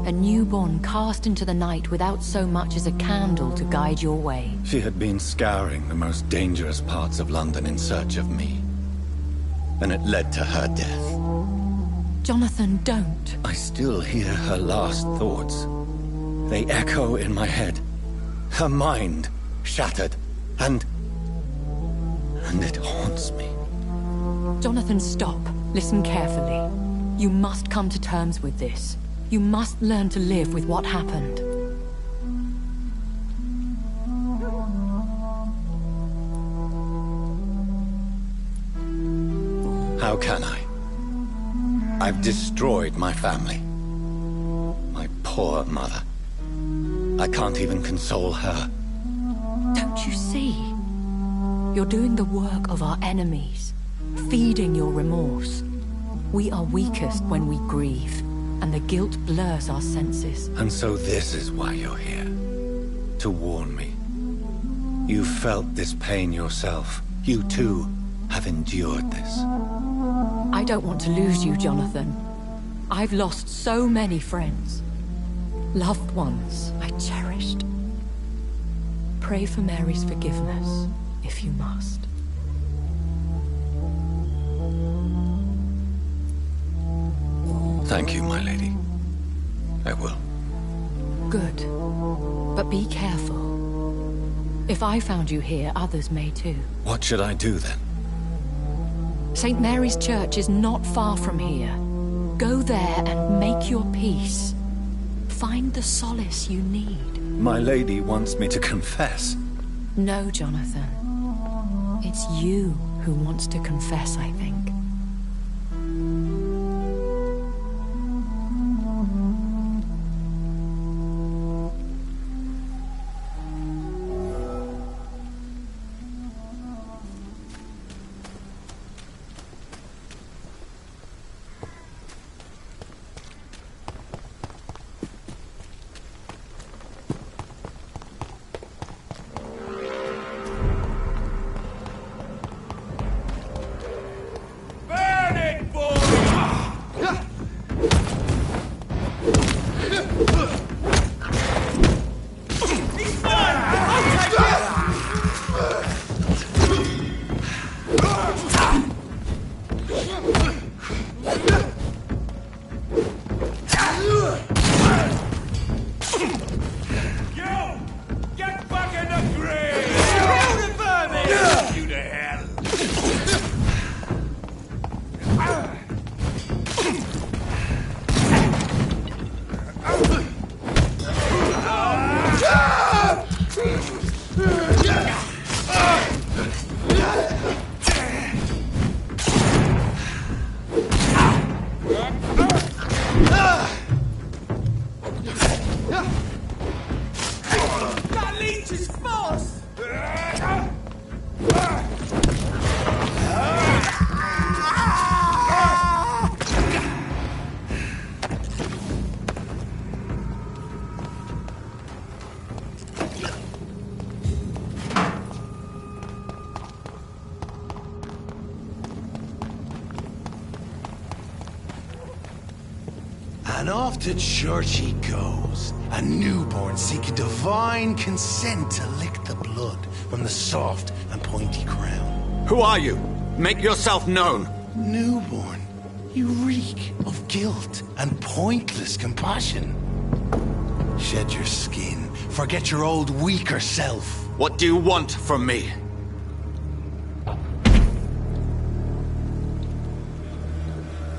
A newborn cast into the night without so much as a candle to guide your way. She had been scouring the most dangerous parts of London in search of me. And it led to her death. Jonathan, don't. I still hear her last thoughts. They echo in my head. Her mind shattered, and it haunts me. Jonathan, stop. Listen carefully. You must come to terms with this. You must learn to live with what happened. How can I? I've destroyed my family. My poor mother. I can't even console her. Don't you see? You're doing the work of our enemies, feeding your remorse. We are weakest when we grieve, and the guilt blurs our senses. And so this is why you're here. To warn me. You felt this pain yourself. You too have endured this. I don't want to lose you, Jonathan. I've lost so many friends. Loved ones I cherished. Pray for Mary's forgiveness, if you must. Thank you, my lady. I will. Good. But be careful. If I found you here, others may too. What should I do then? St. Mary's Church is not far from here. Go there and make your peace. Find the solace you need. My lady wants me to confess. No, Jonathan. It's you who wants to confess, I think. And off to church he goes, a newborn seeking divine consent to lick the blood from the soft and pointy crown. Who are you? Make yourself known. Newborn, you reek of guilt and pointless compassion. Shed your skin, forget your old weaker self. What do you want from me?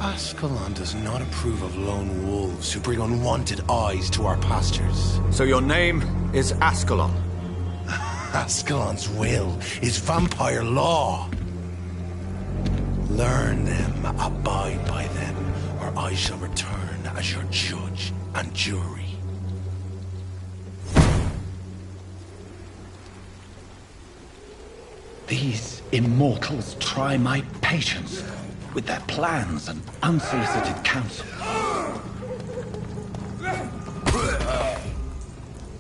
Ascalon does not approve of lone wolves who bring unwanted eyes to our pastures. So your name is Ascalon? Ascalon's will is vampire law. Learn them, abide by them, or I shall return as your judge and jury. These immortals try my patience with their plans and unsolicited counsel.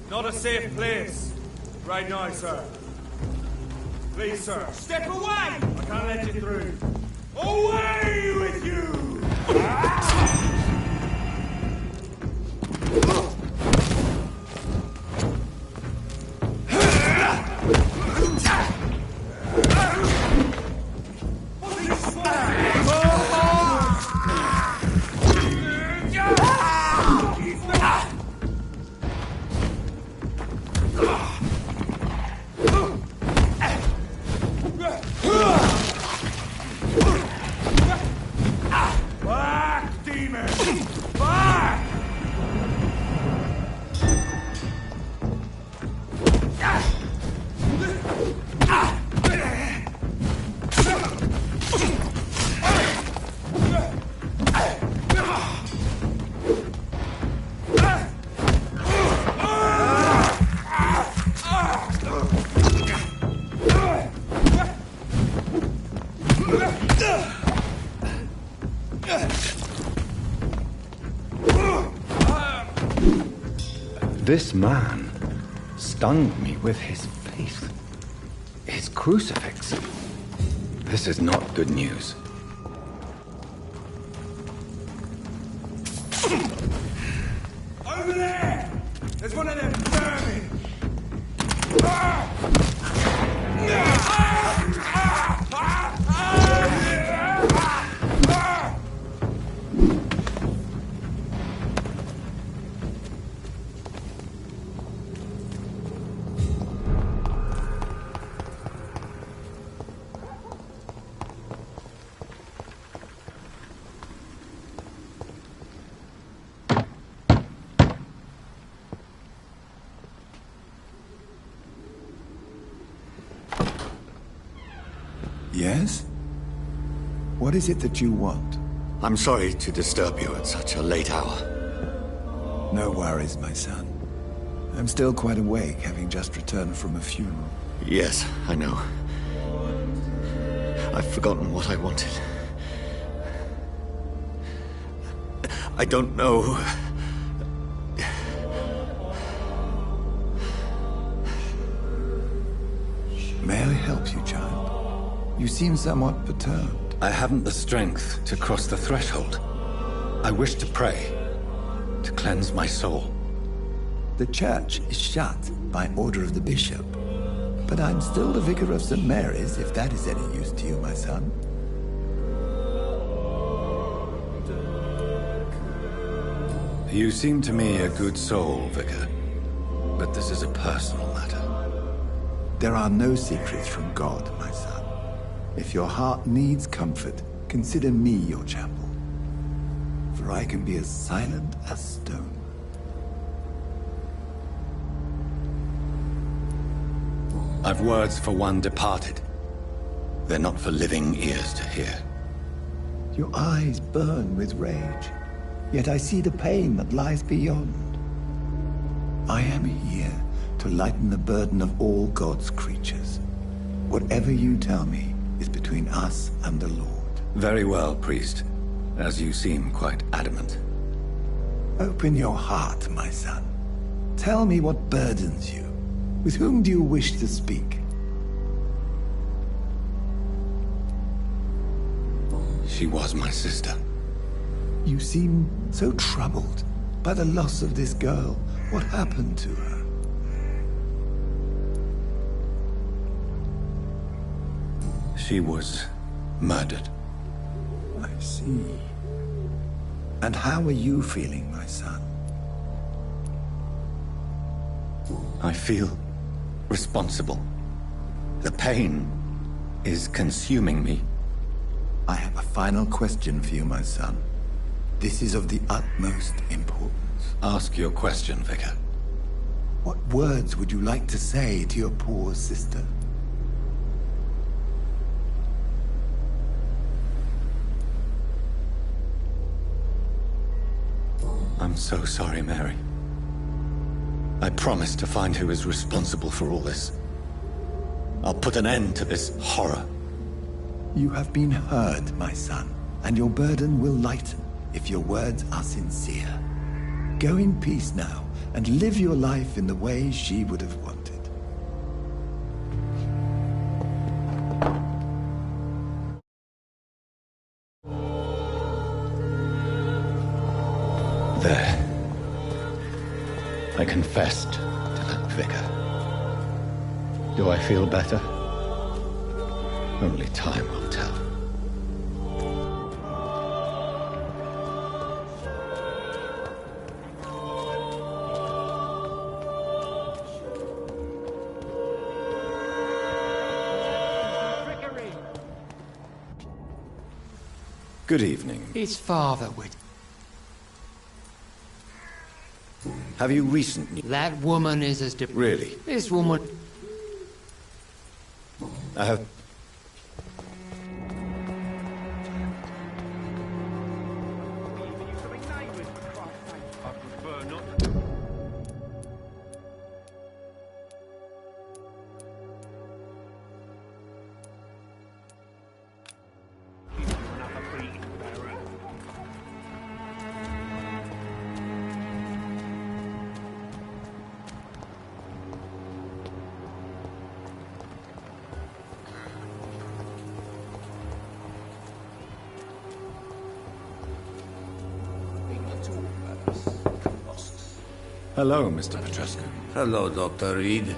Not a safe place. Right now, sir. Please, sir, step away! I can't let you through. Away with you! This man stunned me with his faith. His crucifix. This is not good news. Over there! There's one of them vermin! Yes? What is it that you want? I'm sorry to disturb you at such a late hour. No worries, my son. I'm still quite awake, having just returned from a funeral. Yes, I know. I've forgotten what I wanted. I don't know. May I help you, child? You seem somewhat perturbed. I haven't the strength to cross the threshold. I wish to pray, to cleanse my soul. The church is shut by order of the bishop. But I'm still the vicar of St. Mary's, if that is any use to you, my son. You seem to me a good soul, Vicar. But this is a personal matter. There are no secrets from God, my son. If your heart needs comfort, consider me your chapel. For I can be as silent as stone. I've words for one departed. They're not for living ears to hear. Your eyes burn with rage, yet I see the pain that lies beyond. I am here to lighten the burden of all God's creatures. Whatever you tell me is between us and the Lord. Very well, priest, as you seem quite adamant. Open your heart, my son. Tell me what burdens you. With whom do you wish to speak? She was my sister. You seem so troubled by the loss of this girl. What happened to her? She was murdered. I see. And how are you feeling, my son? I feel responsible. The pain is consuming me. I have a final question for you, my son. This is of the utmost importance. Ask your question, Vicar. What words would you like to say to your poor sister? I'm so sorry, Mary. I promise to find who is responsible for all this. I'll put an end to this horror. You have been heard, my son, and your burden will lighten if your words are sincere. Go in peace now, and live your life in the way she would have wanted. There. I confessed to that vicar. Do I feel better? Only time will tell. Good evening. His father would. Have you recently... That woman is as... Really? This woman... I have... Hello, Mr. Petrescu. Hello, Dr. Reed.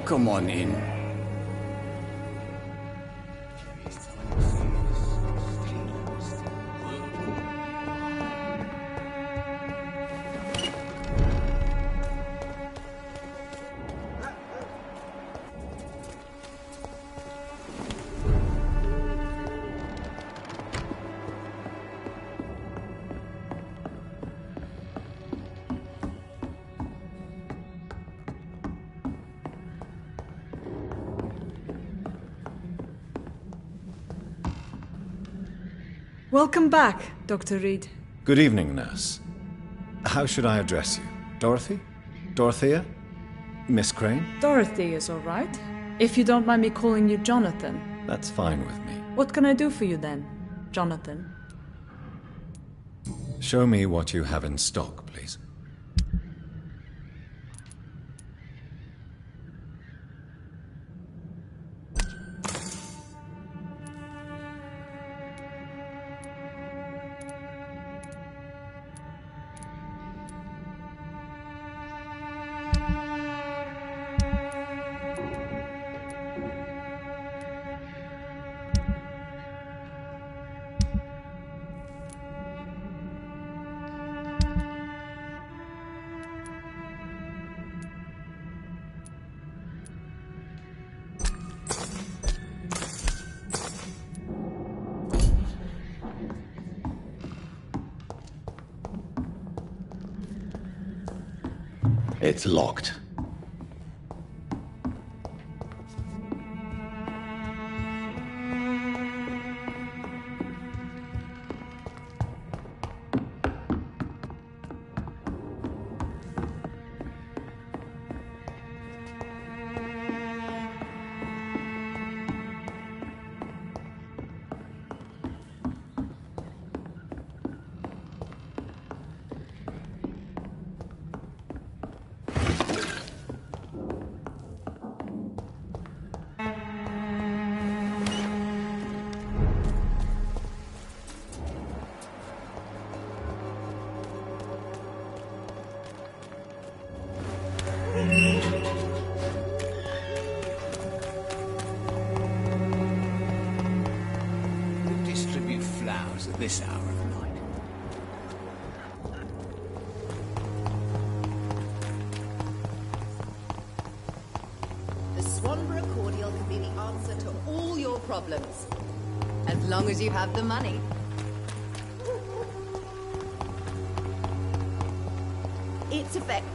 Come on in. Welcome back, Dr. Reed. Good evening, nurse. How should I address you? Dorothy? Dorothea? Miss Crane? Dorothy is all right. If you don't mind me calling you Jonathan. That's fine with me. What can I do for you then, Jonathan? Show me what you have in stock, please. It's locked. Distribute flowers at this hour of night. The Swanborough cordial can be the answer to all your problems. As long as you have the money. It's effective.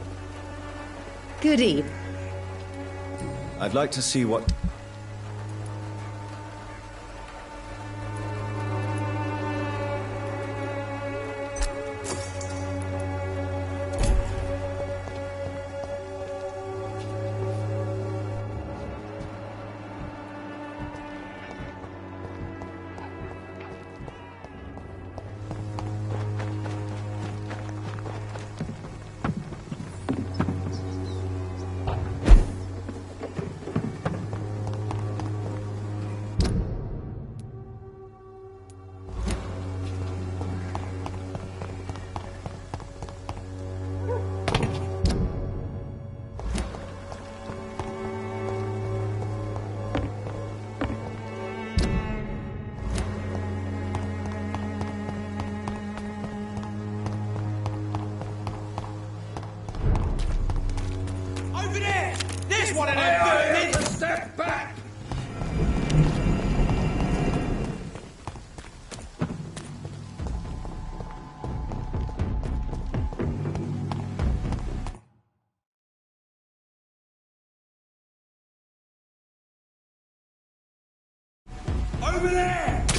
Good eve. I'd like to see what... Over there! There's one of them birds! Step back! Over there!